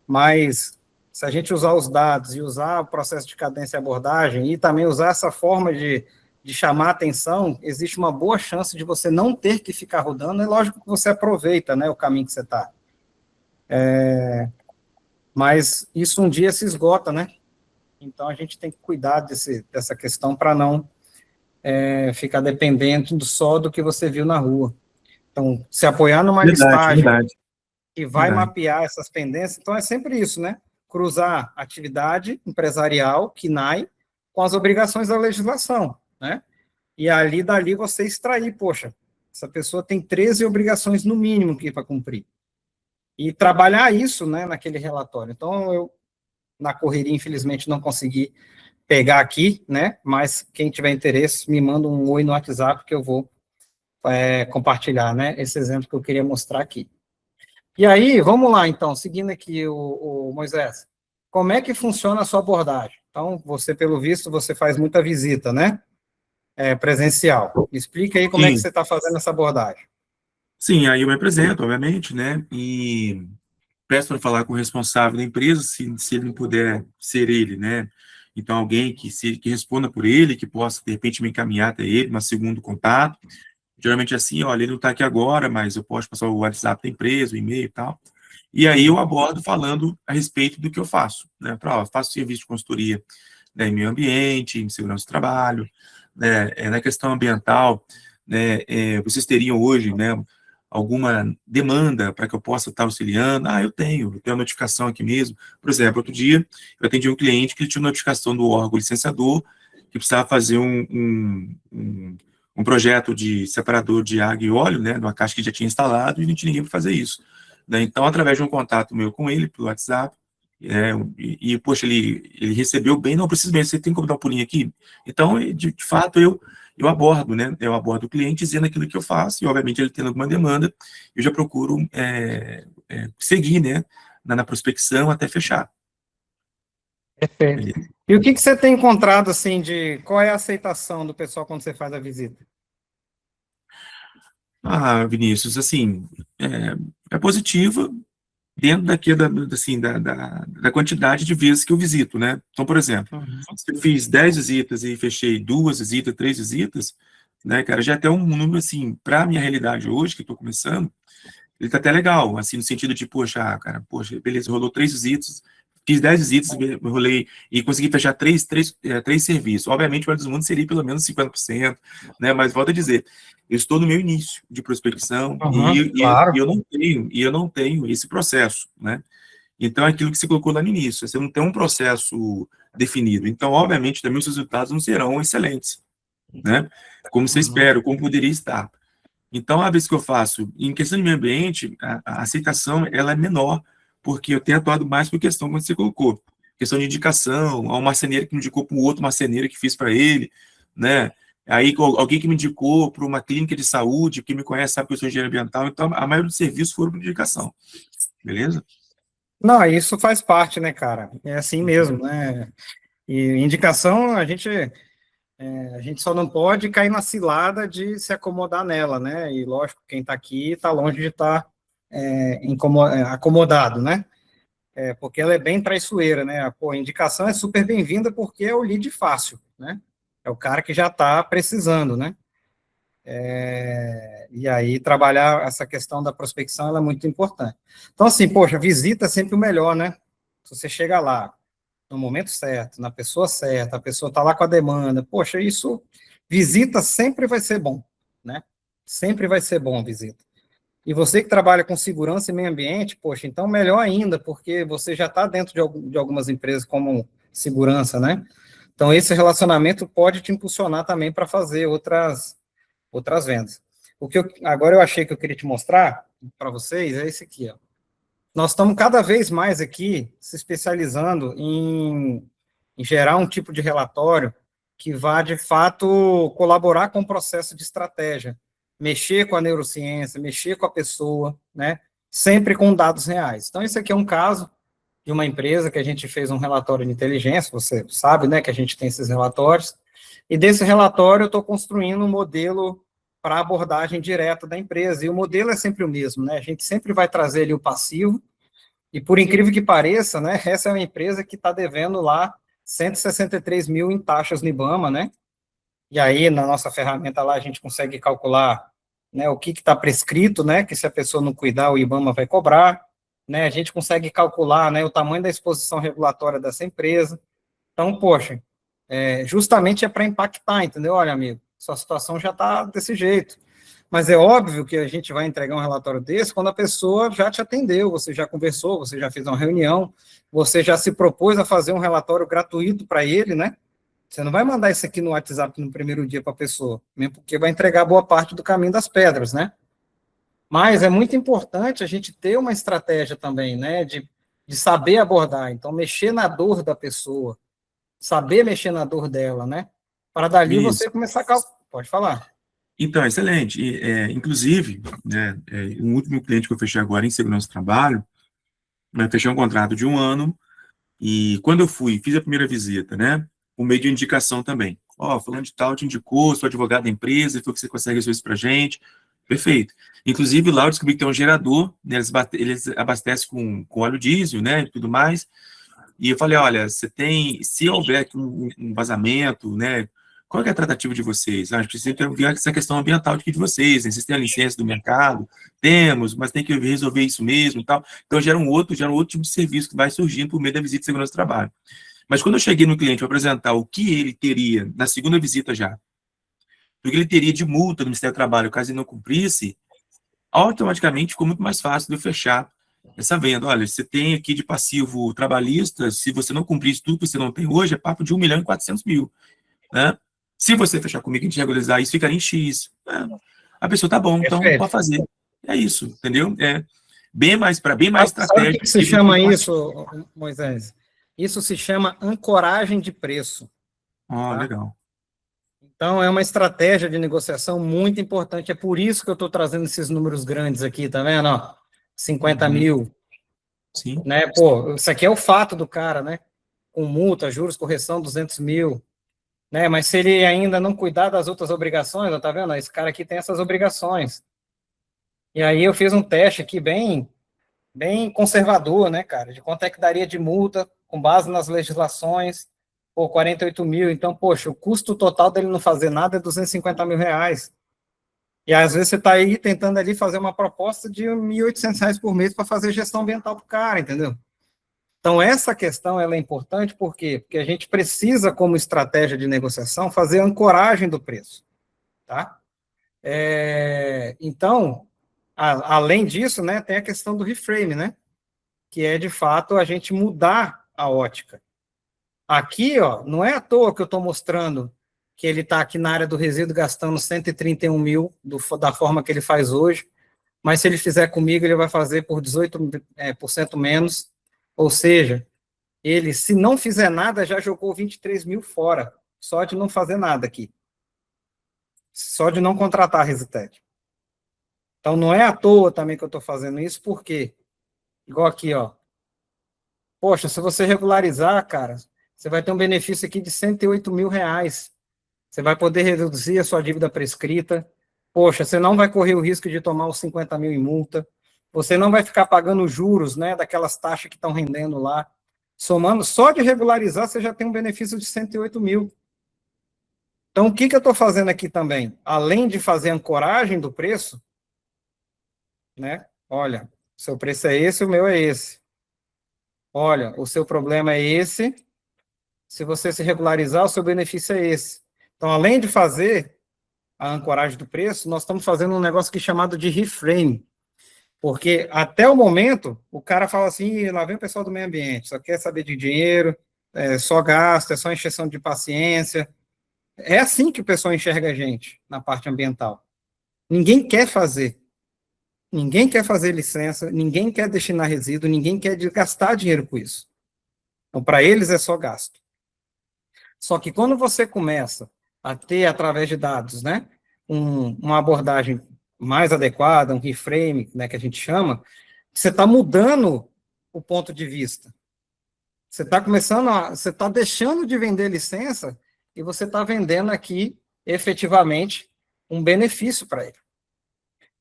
mas se a gente usar os dados e usar o processo de cadência e abordagem e também usar essa forma de chamar atenção, existe uma boa chance de você não ter que ficar rodando. É lógico que você aproveita, né, o caminho que você está. Mas isso um dia se esgota, né? Então a gente tem que cuidar dessa questão para não ficar dependente só do que você viu na rua. Então, se apoiar numa Verdade, listagem verdade, que vai verdade. mapear essas pendências, então é sempre isso, né? Cruzar atividade empresarial, KNAI, com as obrigações da legislação, né? E dali você extrair, poxa, essa pessoa tem 13 obrigações no mínimo aqui para cumprir. E trabalhar isso, né, naquele relatório. Então, eu, na correria, infelizmente, não consegui pegar aqui, né, mas quem tiver interesse, me manda um oi no WhatsApp que eu vou compartilhar, né, esse exemplo que eu queria mostrar aqui. E aí, vamos lá, então, seguindo aqui o Moisés, como é que funciona a sua abordagem? Então, você, pelo visto, você faz muita visita, né? Presencial. Explica aí como é que Sim, você está fazendo essa abordagem. sim, aí eu me apresento, obviamente, né? E peço para falar com o responsável da empresa, se ele não puder ser ele, né? Então, alguém que responda por ele, que possa, de repente, me encaminhar até ele, um segundo contato. Geralmente é assim, olha, ele não está aqui agora, mas eu posso passar o WhatsApp da empresa, o e-mail e tal. E aí eu abordo falando a respeito do que eu faço, né? Faço serviço de consultoria, né, em meio ambiente, em segurança do trabalho, né, na questão ambiental, né, vocês teriam hoje, né, alguma demanda para que eu possa estar auxiliando? Eu tenho a notificação aqui mesmo. Por exemplo, outro dia eu atendi um cliente que ele tinha uma notificação do órgão licenciador que precisava fazer um projeto de separador de água e óleo, né, numa caixa que já tinha instalado e não tinha ninguém para fazer isso. Né? Então, através de um contato meu com ele, pelo WhatsApp, poxa, ele recebeu bem, não precisa bem, você tem como dar um pulinho aqui? Então, de fato, eu abordo, né? Eu abordo o cliente dizendo aquilo que eu faço, e obviamente ele tendo alguma demanda, eu já procuro seguir, né? Na prospecção até fechar. Perfeito. Beleza? E o que você tem encontrado, assim, qual é a aceitação do pessoal quando você faz a visita? Vinícius, assim, é positiva dentro daqui da quantidade de vezes que eu visito, né? Então, por exemplo, se eu fiz 10 visitas e fechei 2 visitas, 3 visitas, né, cara, já é até um número, assim, para a minha realidade hoje, que estou começando, ele tá até legal, assim, no sentido de, poxa, beleza, rolou 3 visitas, fiz 10 visitas, rolei e consegui fechar três serviços. Obviamente, o melhor dos mundos seria pelo menos 50%, né? Mas volto a dizer, eu estou no meu início de prospecção Claro. e eu não tenho esse processo, né? Então, é aquilo que você colocou lá no início, você não tem um processo definido. Então, obviamente, também os resultados não serão excelentes, né? Como você espera, como poderia estar. Então, a vez que eu faço, em questão de meio ambiente, a aceitação ela é menor, porque eu tenho atuado mais por questão, como você colocou, questão de indicação, há um marceneiro que me indicou para o outro marceneiro que fiz para ele, né? Aí, alguém que me indicou para uma clínica de saúde, que me conhece, sabe que eu sou engenheiro ambiental, então, a maioria dos serviços foram por indicação, beleza? Não, isso faz parte, né, cara? É assim mesmo, né? E indicação, a gente só não pode cair na cilada de se acomodar nela, né? E, lógico, quem está aqui está longe de estar acomodado, né? Porque ela é bem traiçoeira, né? Pô, a indicação é super bem-vinda porque é o lead fácil, né? É o cara que já está precisando, né? E aí, trabalhar essa questão da prospecção ela é muito importante. Então, assim, poxa, visita é sempre o melhor, né? Se você chega lá no momento certo, na pessoa certa, a pessoa está lá com a demanda, poxa, isso, visita sempre vai ser bom, né? Sempre vai ser bom a visita. E você que trabalha com segurança e meio ambiente, poxa, então melhor ainda, porque você já está dentro de algumas empresas como segurança, né? Então, esse relacionamento pode te impulsionar também para fazer outras vendas. Agora eu achei que eu queria te mostrar para vocês, é esse aqui, ó. Nós estamos cada vez mais aqui se especializando em gerar um tipo de relatório que vá, de fato, colaborar com o processo de estratégia, mexer com a neurociência, mexer com a pessoa, né? Sempre com dados reais. Então, esse aqui é um caso de uma empresa que a gente fez um relatório de inteligência, você sabe, né, que a gente tem esses relatórios, e desse relatório eu estou construindo um modelo para abordagem direta da empresa, e o modelo é sempre o mesmo, né, a gente sempre vai trazer ali o passivo, e por incrível que pareça, né, essa é uma empresa que está devendo lá 163 mil em taxas no IBAMA, né, e aí na nossa ferramenta lá a gente consegue calcular, né, o que está prescrito, né, que se a pessoa não cuidar o IBAMA vai cobrar, né, a gente consegue calcular, né, o tamanho da exposição regulatória dessa empresa. Então, poxa, justamente é para impactar, entendeu? Olha, amigo, sua situação já está desse jeito. Mas é óbvio que a gente vai entregar um relatório desse quando a pessoa já te atendeu, você já conversou, você já fez uma reunião, você já se propôs a fazer um relatório gratuito para ele, né? Você não vai mandar isso aqui no WhatsApp no primeiro dia para a pessoa, mesmo porque vai entregar boa parte do caminho das pedras, né? Mas é muito importante a gente ter uma estratégia também, né? De saber abordar. Então, mexer na dor da pessoa, saber mexer na dor dela, né? Para dali Isso. você começar a calcular. Pode falar. Então, excelente. Inclusive, né, um último cliente que eu fechei agora em segurança do trabalho, eu fechei um contrato de 1 ano, e quando eu fiz a primeira visita, né, por meio de indicação também. Fulano de tal te indicou, sou advogado da empresa, falou que você consegue resolver isso pra gente. Perfeito. Inclusive, lá eu descobri que tem um gerador, né, eles abastecem com óleo diesel, né, e tudo mais. E eu falei, olha, se houver aqui um vazamento, né, qual que é a tratativa de vocês? A gente precisa ver essa questão ambiental aqui de vocês, né? Vocês têm a licença do mercado? Temos, mas tem que resolver isso mesmo e tal. Então, gera um outro tipo de serviço que vai surgindo por meio da visita de segurança do trabalho. Mas quando eu cheguei no cliente para apresentar o que ele teria, na segunda visita já, o que ele teria de multa do Ministério do Trabalho, caso ele não cumprisse, automaticamente ficou muito mais fácil de eu fechar essa venda. Olha, você tem aqui de passivo trabalhista, se você não cumprir isso tudo que você não tem hoje, é papo de 1.400.000, né? Se você fechar comigo, a gente regularizar isso, ficaria em X. A pessoa, tá bom, então Perfeito. pode fazer. É isso, entendeu? É bem mais Sabe o estratégico. que se chama isso, Moisés? Isso se chama ancoragem de preço. Ó, Tá? legal. Então, é uma estratégia de negociação muito importante. É por isso que eu estou trazendo esses números grandes aqui, tá vendo? Ó, 50 mil. Sim. Né? Pô, isso aqui é o fato do cara, né? Com multa, juros, correção, 200 mil. Né? Mas se ele ainda não cuidar das outras obrigações, ó, tá vendo? Esse cara aqui tem essas obrigações. E aí eu fiz um teste aqui bem conservador, né, cara? De quanto é que daria de multa com base nas legislações. Pô, 48 mil. Então, poxa, o custo total dele não fazer nada é 250 mil reais. E às vezes você está aí tentando ali fazer uma proposta de 1.800 reais por mês para fazer gestão ambiental para o cara, entendeu? Então, essa questão ela é importante, por quê? Porque a gente precisa, como estratégia de negociação, fazer a ancoragem do preço, tá? Então, além disso, né, tem a questão do reframe, né? Que é, de fato, a gente mudar a ótica. Aqui, ó, não é à toa que eu estou mostrando que ele está aqui na área do resíduo gastando 131 mil da forma que ele faz hoje, mas se ele fizer comigo, ele vai fazer por 18% menos, ou seja, ele, se não fizer nada, já jogou 23 mil fora, só de não fazer nada aqui, só de não contratar a Resitec. Então, não é à toa também que eu estou fazendo isso, porque, igual aqui, ó, poxa, se você regularizar, cara, você vai ter um benefício aqui de 108 mil reais. Você vai poder reduzir a sua dívida prescrita. Poxa, você não vai correr o risco de tomar os 50 mil em multa. Você não vai ficar pagando juros, né, daquelas taxas que estão rendendo lá. Somando, só de regularizar, você já tem um benefício de 108 mil. Então, o que eu estou fazendo aqui também? Além de fazer a ancoragem do preço, né? Olha, o seu preço é esse, o meu é esse. Olha, o seu problema é esse. Se você se regularizar, o seu benefício é esse. Então, além de fazer a ancoragem do preço, nós estamos fazendo um negócio que é chamado de reframe. Porque, até o momento, o cara fala assim, lá vem o pessoal do meio ambiente, só quer saber de dinheiro, é só gasto, é só encheção de paciência. É assim que o pessoal enxerga a gente, na parte ambiental. Ninguém quer fazer. Ninguém quer fazer licença, ninguém quer destinar resíduo, ninguém quer gastar dinheiro com isso. Então, para eles é só gasto. Só que quando você começa a ter, através de dados, né, uma abordagem mais adequada, um reframe, né, que a gente chama, você está mudando o ponto de vista. Você está você está deixando de vender licença e você está vendendo aqui, efetivamente, um benefício para ele.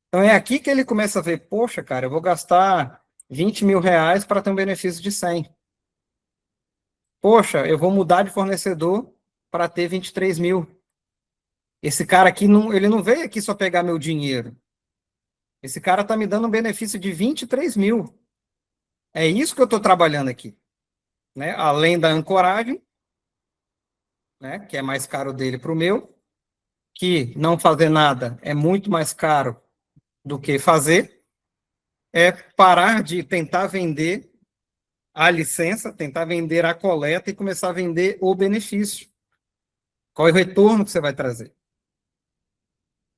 Então, é aqui que ele começa a ver, poxa, cara, eu vou gastar 20 mil reais para ter um benefício de 100. Poxa, eu vou mudar de fornecedor para ter 23 mil. Esse cara aqui, ele não veio aqui só pegar meu dinheiro. Esse cara está me dando um benefício de 23 mil. É isso que eu estou trabalhando aqui. Né? Além da ancoragem, né, que é mais caro dele para o meu, que não fazer nada é muito mais caro do que fazer, é parar de tentar vender a licença, tentar vender a coleta e começar a vender o benefício. Qual é o retorno que você vai trazer?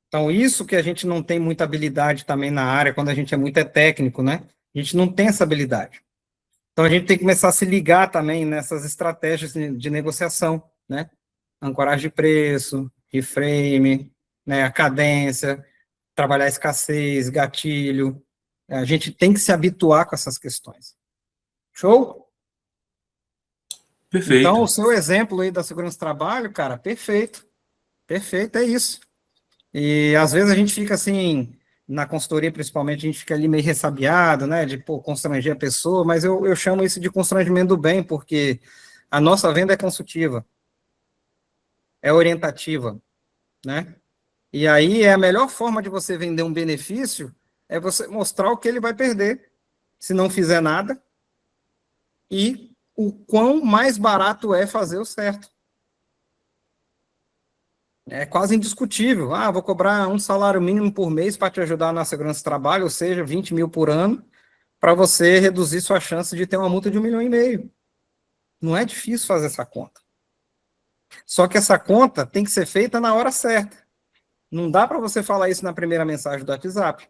Então, isso que a gente não tem muita habilidade também na área, quando a gente é muito técnico, né? A gente não tem essa habilidade. Então, a gente tem que começar a se ligar também nessas estratégias de negociação, né? Ancoragem de preço, reframe, né? A cadência, trabalhar a escassez, gatilho. A gente tem que se habituar com essas questões. Show? Perfeito. Então, o seu exemplo aí da segurança do trabalho, cara, perfeito. Perfeito, é isso. E às vezes a gente fica assim, na consultoria, principalmente, a gente fica ali meio ressabiado, né, de, pô, constranger a pessoa, mas eu chamo isso de constrangimento do bem, porque a nossa venda é consultiva, é orientativa, né, e aí é a melhor forma de você vender um benefício é você mostrar o que ele vai perder se não fizer nada e o quão mais barato é fazer o certo. É quase indiscutível. Ah, vou cobrar um salário mínimo por mês para te ajudar na segurança do trabalho, ou seja, 20 mil por ano, para você reduzir sua chance de ter uma multa de 1,5 milhão. Não é difícil fazer essa conta. Só que essa conta tem que ser feita na hora certa. Não dá para você falar isso na primeira mensagem do WhatsApp.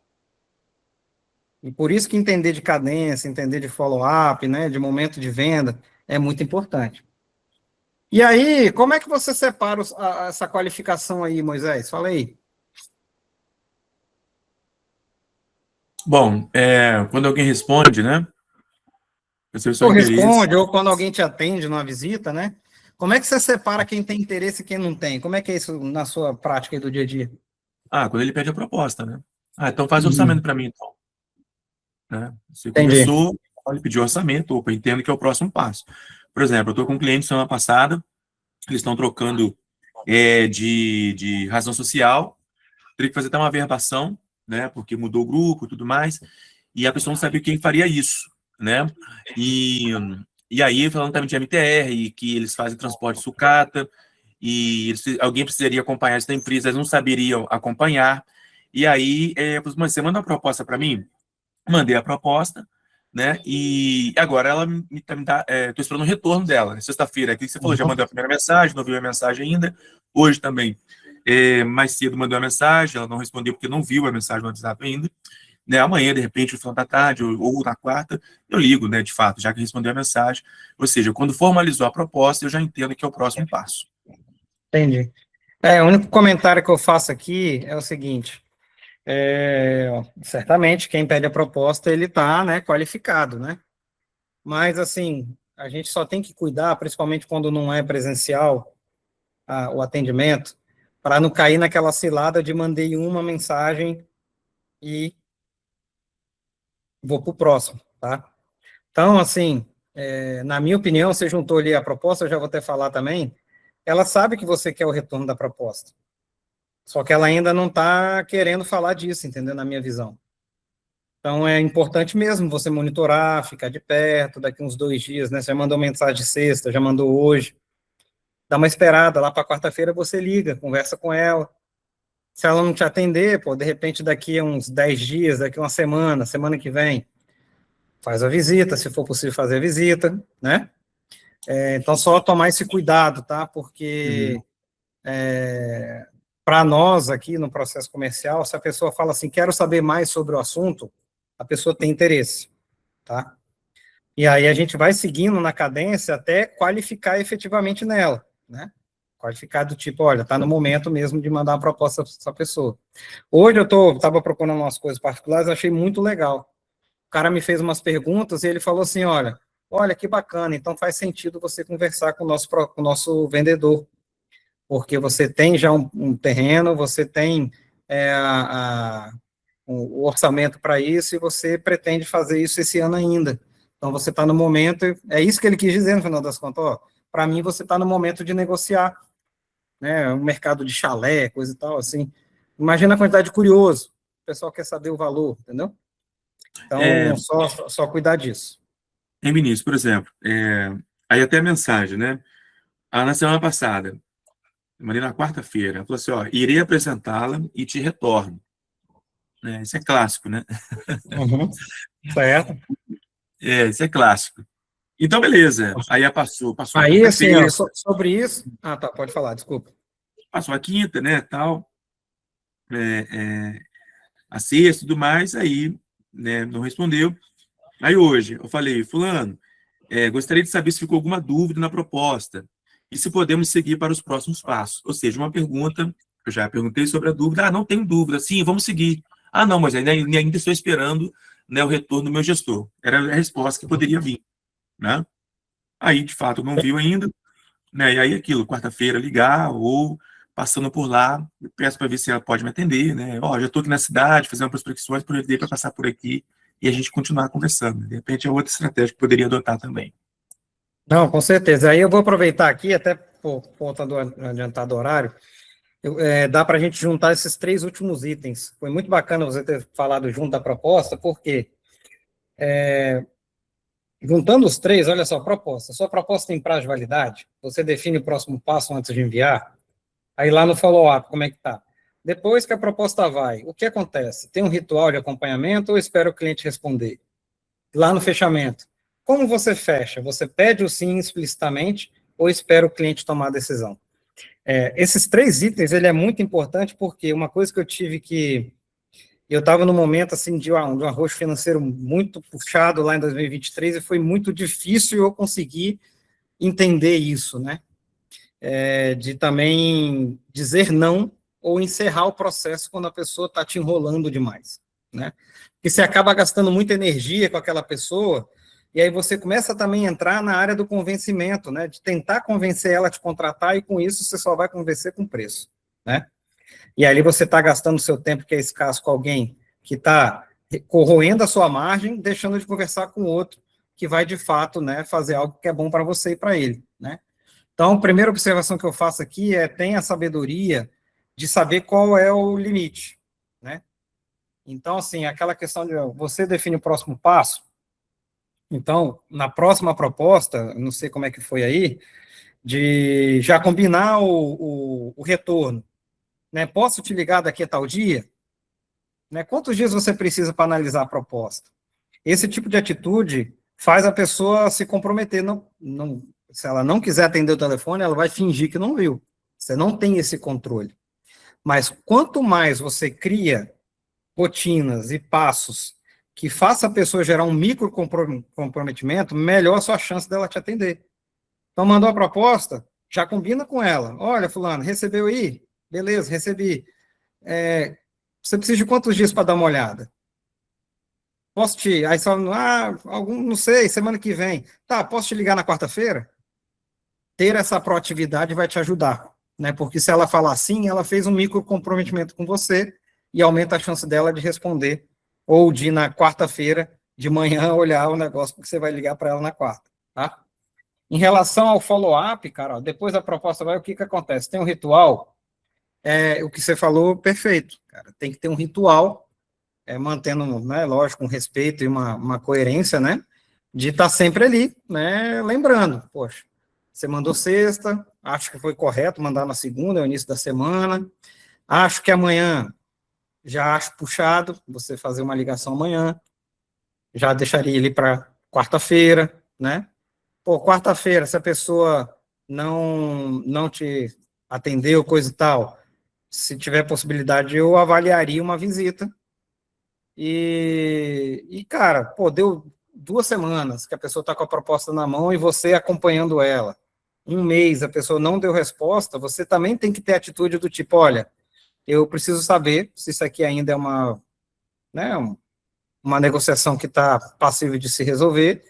E por isso que entender de cadência, entender de follow-up, né, de momento de venda, é muito importante. E aí, como é que você separa essa qualificação aí, Moisés? Fala aí. Bom, quando alguém responde, né? Você só Ou interesse. responde, ou quando alguém te atende numa visita, né? Como é que você separa quem tem interesse e quem não tem? Como é que é isso na sua prática aí do dia a dia? Quando ele pede a proposta, né? Então faz Uhum. orçamento para mim, então. Né? Você Entendi. conversou, pode pedir orçamento, opa, entendo que é o próximo passo. Por exemplo, eu estou com um cliente semana passada, eles estão trocando de razão social, teria que fazer até uma verbação, né? Porque mudou o grupo e tudo mais, e a pessoa não sabia quem faria isso, né? E, e aí, falando também de MTR, que eles fazem transporte sucata, e alguém precisaria acompanhar essa empresa, eles não saberiam acompanhar. E aí, mas você manda uma proposta para mim? Mandei a proposta, né? E agora ela me dá. Estou esperando o retorno dela. Né? Sexta-feira, aqui que você falou, já Uhum. mandou a primeira mensagem, não viu a mensagem ainda. Hoje também, mais cedo, mandou a mensagem, ela não respondeu porque não viu a mensagem no WhatsApp ainda. Né? Amanhã, de repente, no final da tarde, ou na quarta, eu ligo, né? De fato, já que respondeu a mensagem. Ou seja, quando formalizou a proposta, eu já entendo que é o próximo passo. Entendi. O único comentário que eu faço aqui é o seguinte: certamente quem pede a proposta ele está, né, qualificado, né? Mas assim, a gente só tem que cuidar, principalmente quando não é presencial, o atendimento, para não cair naquela cilada de mandei uma mensagem e vou para o próximo, tá? Então, assim, na minha opinião, você juntou ali a proposta, eu já vou até falar também, ela sabe que você quer o retorno da proposta, só que ela ainda não está querendo falar disso, entendeu? Na minha visão. Então, é importante mesmo você monitorar, ficar de perto, daqui uns 2 dias, né? Você já mandou mensagem sexta, já mandou hoje, dá uma esperada, lá para quarta-feira você liga, conversa com ela. Se ela não te atender, pô, de repente daqui a uns 10 dias, daqui a uma semana, semana que vem, faz a visita, se for possível fazer a visita, né? Então, só tomar esse cuidado, tá? Porque Uhum. para nós aqui no processo comercial, se a pessoa fala assim, quero saber mais sobre o assunto, a pessoa tem interesse, tá? E aí a gente vai seguindo na cadência até qualificar efetivamente nela, né? Qualificar do tipo, olha, tá no momento mesmo de mandar uma proposta para essa pessoa. Hoje eu estava procurando umas coisas particulares, achei muito legal. O cara me fez umas perguntas e ele falou assim, olha que bacana, então faz sentido você conversar com o nosso vendedor, porque você tem já um terreno, você tem o orçamento para isso e você pretende fazer isso esse ano ainda. Então, você está no momento, é isso que ele quis dizer no final das contas, para mim você está no momento de negociar, né, um mercado de chalé, coisa e tal, assim. Imagina a quantidade de curioso, o pessoal quer saber o valor, entendeu? É, Então, só cuidar disso. Vinícius, por exemplo, aí até a mensagem, né? Na semana passada, mandei na quarta-feira, ela falou assim, ó, irei apresentá-la e te retorno. Isso é clássico, né? Uhum, certo. Isso é clássico. Então, beleza. Aí passou a Aí, assim, quarta-feira, sobre isso... Ah, tá, pode falar, desculpa. passou a quinta, né, tal, é, é, a sexta e tudo mais, aí, né, não respondeu. Aí hoje, eu falei, fulano, gostaria de saber se ficou alguma dúvida na proposta e se podemos seguir para os próximos passos. Ou seja, uma pergunta, eu já perguntei sobre a dúvida, não tenho dúvida, sim, vamos seguir. Não, mas ainda estou esperando, né, o retorno do meu gestor. Era a resposta que poderia vir, né? Aí, de fato, não viu ainda, né? E aí aquilo, quarta-feira ligar ou passando por lá, eu peço para ver se ela pode me atender, né? Ó, já estou aqui na cidade, fazendo prospecções, aproveitei para passar por aqui e a gente continuar conversando. De repente é outra estratégia que poderia adotar também. Não, com certeza. Aí eu vou aproveitar aqui, até por conta do adiantado horário, dá para a gente juntar esses 3 últimos itens. Foi muito bacana você ter falado junto da proposta, porque juntando os 3, olha só, proposta. Sua proposta tem prazo de validade, você define o próximo passo antes de enviar, aí lá no follow-up, como é que tá? Depois que a proposta vai, o que acontece? Tem um ritual de acompanhamento ou espera o cliente responder? Lá no fechamento, como você fecha? Você pede o sim explicitamente ou espera o cliente tomar a decisão? Esses 3 itens, ele é muito importante porque uma coisa que eu tive que... Eu estava num momento, assim, de um arroxo financeiro muito puxado lá em 2023 e foi muito difícil eu conseguir entender isso, né? De também dizer não ou encerrar o processo quando a pessoa está te enrolando demais, né? Porque você acaba gastando muita energia com aquela pessoa e aí você começa também a entrar na área do convencimento, né? De tentar convencer ela a te contratar e com isso você só vai convencer com preço, né? E ali você está gastando seu tempo, que é escasso, com alguém que está corroendo a sua margem, deixando de conversar com outro que vai, de fato, né, fazer algo que é bom para você e para ele, né? Então, a primeira observação que eu faço aqui tenha a sabedoria de saber qual é o limite, né? Então, assim, aquela questão de você define o próximo passo. Então, na próxima proposta, não sei como é que foi aí, de já combinar o retorno, né? Posso te ligar daqui a tal dia? Né? Quantos dias você precisa para analisar a proposta? Esse tipo de atitude faz a pessoa se comprometer. Se ela não quiser atender o telefone, ela vai fingir que não viu. Você não tem esse controle. Mas quanto mais você cria rotinas e passos que faça a pessoa gerar um micro comprometimento, melhor a sua chance dela te atender. Então, mandou a proposta, já combina com ela. Olha, fulano, recebeu aí? Beleza, recebi. Você precisa de quantos dias para dar uma olhada? Posso te... Aí só, não sei, semana que vem. Tá, posso te ligar na quarta-feira? Ter essa proatividade vai te ajudar, né? Porque se ela falar sim, ela fez um micro comprometimento com você e aumenta a chance dela de responder ou de, na quarta-feira, de manhã, olhar o negócio porque você vai ligar para ela na quarta, tá? Em relação ao follow-up, cara, ó, depois da proposta vai, o que acontece? Tem um ritual, o que você falou, perfeito, cara. Tem que ter um ritual, mantendo, né, lógico, um respeito e uma coerência, né, de estar sempre ali, né, lembrando, poxa, você mandou sexta, acho que foi correto mandar na segunda, é o início da semana, acho que amanhã, já acho puxado, você fazer uma ligação amanhã, já deixaria ele para quarta-feira, né, pô, quarta-feira, se a pessoa não te atendeu, coisa e tal, se tiver possibilidade, eu avaliaria uma visita. Cara, pô, deu 2 semanas que a pessoa está com a proposta na mão e você acompanhando ela. 1 mês, a pessoa não deu resposta, você também tem que ter atitude do tipo, olha, eu preciso saber se isso aqui ainda é né, uma negociação que está passível de se resolver.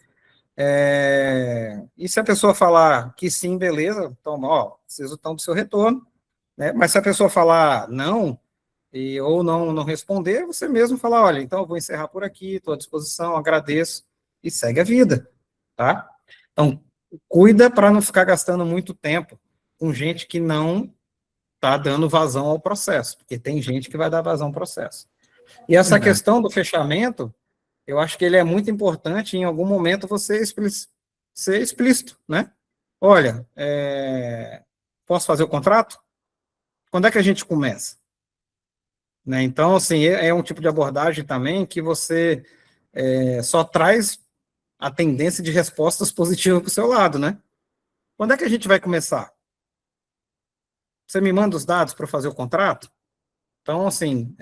E se a pessoa falar que sim, beleza, então, ó, preciso então do seu retorno, né? Mas se a pessoa falar não, ou não responder, você mesmo fala, olha, então eu vou encerrar por aqui, estou à disposição, agradeço, e segue a vida, tá? Então, cuida para não ficar gastando muito tempo com gente que não está dando vazão ao processo, porque tem gente que vai dar vazão ao processo. E essa questão do fechamento, eu acho que ele é muito importante, em algum momento você ser explícito, né? Olha, posso fazer o contrato? Quando é que a gente começa? Né? Então, assim, é um tipo de abordagem também que você só traz a tendência de respostas positivas para o seu lado, né? Quando é que a gente vai começar? Você me manda os dados para fazer o contrato? Então, assim,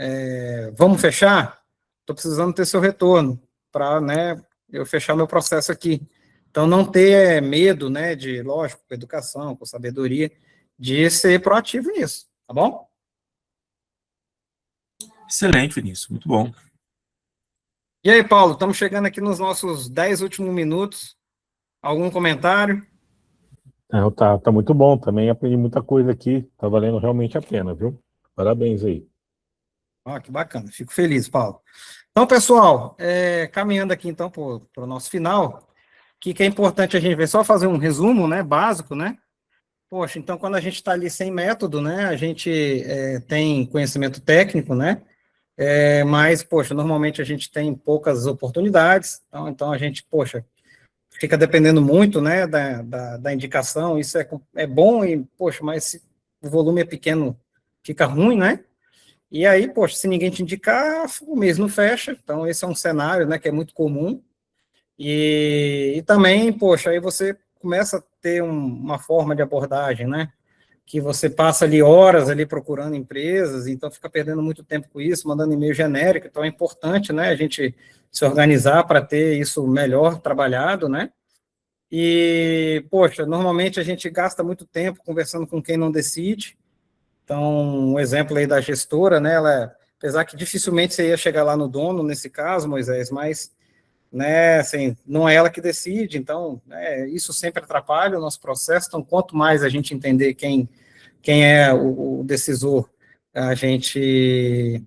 vamos fechar? Estou precisando ter seu retorno para, né, eu fechar meu processo aqui. Então, não ter medo, né, lógico, com educação, com sabedoria, de ser proativo nisso, tá bom? Excelente, Vinícius, muito bom. E aí, Paulo, estamos chegando aqui nos nossos 10 últimos minutos. Algum comentário? Não, tá muito bom. Também aprendi muita coisa aqui. Tá valendo realmente a pena, viu? Parabéns aí. Ah, que bacana, fico feliz, Paulo. Então, pessoal, caminhando aqui então para o nosso final, o que é importante a gente ver, só fazer um resumo, né, básico, né? Poxa, então quando a gente está ali sem método, né, a gente tem conhecimento técnico, né? Mas, poxa, normalmente a gente tem poucas oportunidades, então a gente, poxa, fica dependendo muito, né, da indicação, isso é bom, e, poxa, mas se o volume é pequeno, fica ruim, né? E aí, poxa, se ninguém te indicar, o mês não fecha, então esse é um cenário, né, que é muito comum, e também, poxa, aí você começa a ter uma forma de abordagem, né, que você passa ali horas ali procurando empresas, então fica perdendo muito tempo com isso, mandando e-mail genérico, então é importante, né, a gente se organizar para ter isso melhor trabalhado, né, e, poxa, normalmente a gente gasta muito tempo conversando com quem não decide, então, um exemplo aí da gestora, né, apesar que dificilmente você ia chegar lá no dono, nesse caso, Moisés, mas, né, assim, não é ela que decide, então, isso sempre atrapalha o nosso processo, então, quanto mais a gente entender quem é o decisor, a gente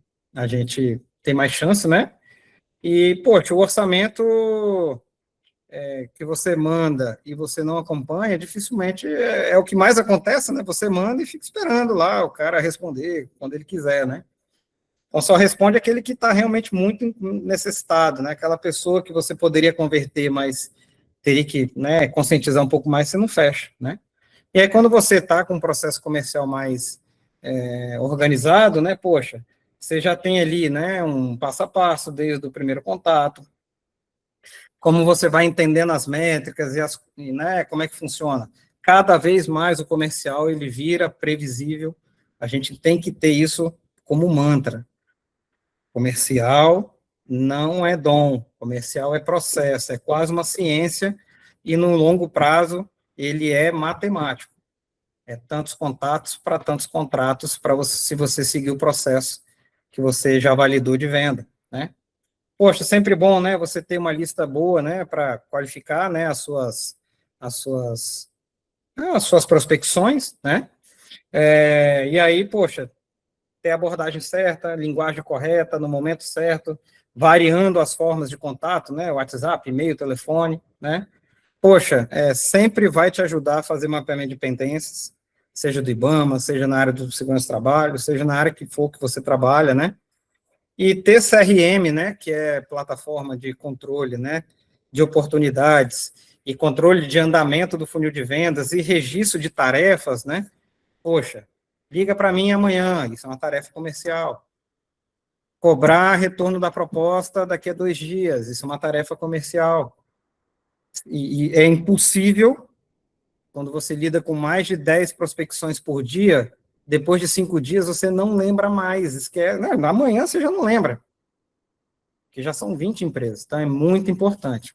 tem mais chance, né? E, poxa, o orçamento que você manda e você não acompanha, dificilmente é o que mais acontece, né? Você manda e fica esperando lá o cara responder quando ele quiser, né? Então, só responde aquele que está realmente muito necessitado, né? Aquela pessoa que você poderia converter, mas teria que, né, conscientizar um pouco mais, você não fecha, né? E aí, quando você está com um processo comercial mais organizado, né, poxa, você já tem ali, né, um passo a passo desde o primeiro contato, como você vai entendendo as métricas né, como é que funciona. Cada vez mais o comercial, ele vira previsível, a gente tem que ter isso como mantra. Comercial não é dom, comercial é processo, é quase uma ciência, e no longo prazo ele é matemático. É tantos contatos para tantos contratos, para você, se você seguir o processo que você já validou de venda, né? Poxa, sempre bom, né, você ter uma lista boa, né, para qualificar, né, as suas, as suas prospecções, né? E aí, poxa, ter a abordagem certa, linguagem correta, no momento certo, variando as formas de contato, né, WhatsApp, e-mail, telefone, né? Poxa, sempre vai te ajudar a fazer mapeamento de pendências, seja do IBAMA, seja na área do segurança do trabalho, seja na área que for que você trabalha, né? E ter CRM, né, que é plataforma de controle, né, de oportunidades e controle de andamento do funil de vendas e registro de tarefas, né? Poxa, liga para mim amanhã, isso é uma tarefa comercial. Cobrar retorno da proposta daqui a 2 dias, isso é uma tarefa comercial. E é impossível, quando você lida com mais de 10 prospecções por dia, depois de 5 dias você não lembra mais, esquece, amanhã você já não lembra, que já são 20 empresas, então é muito importante.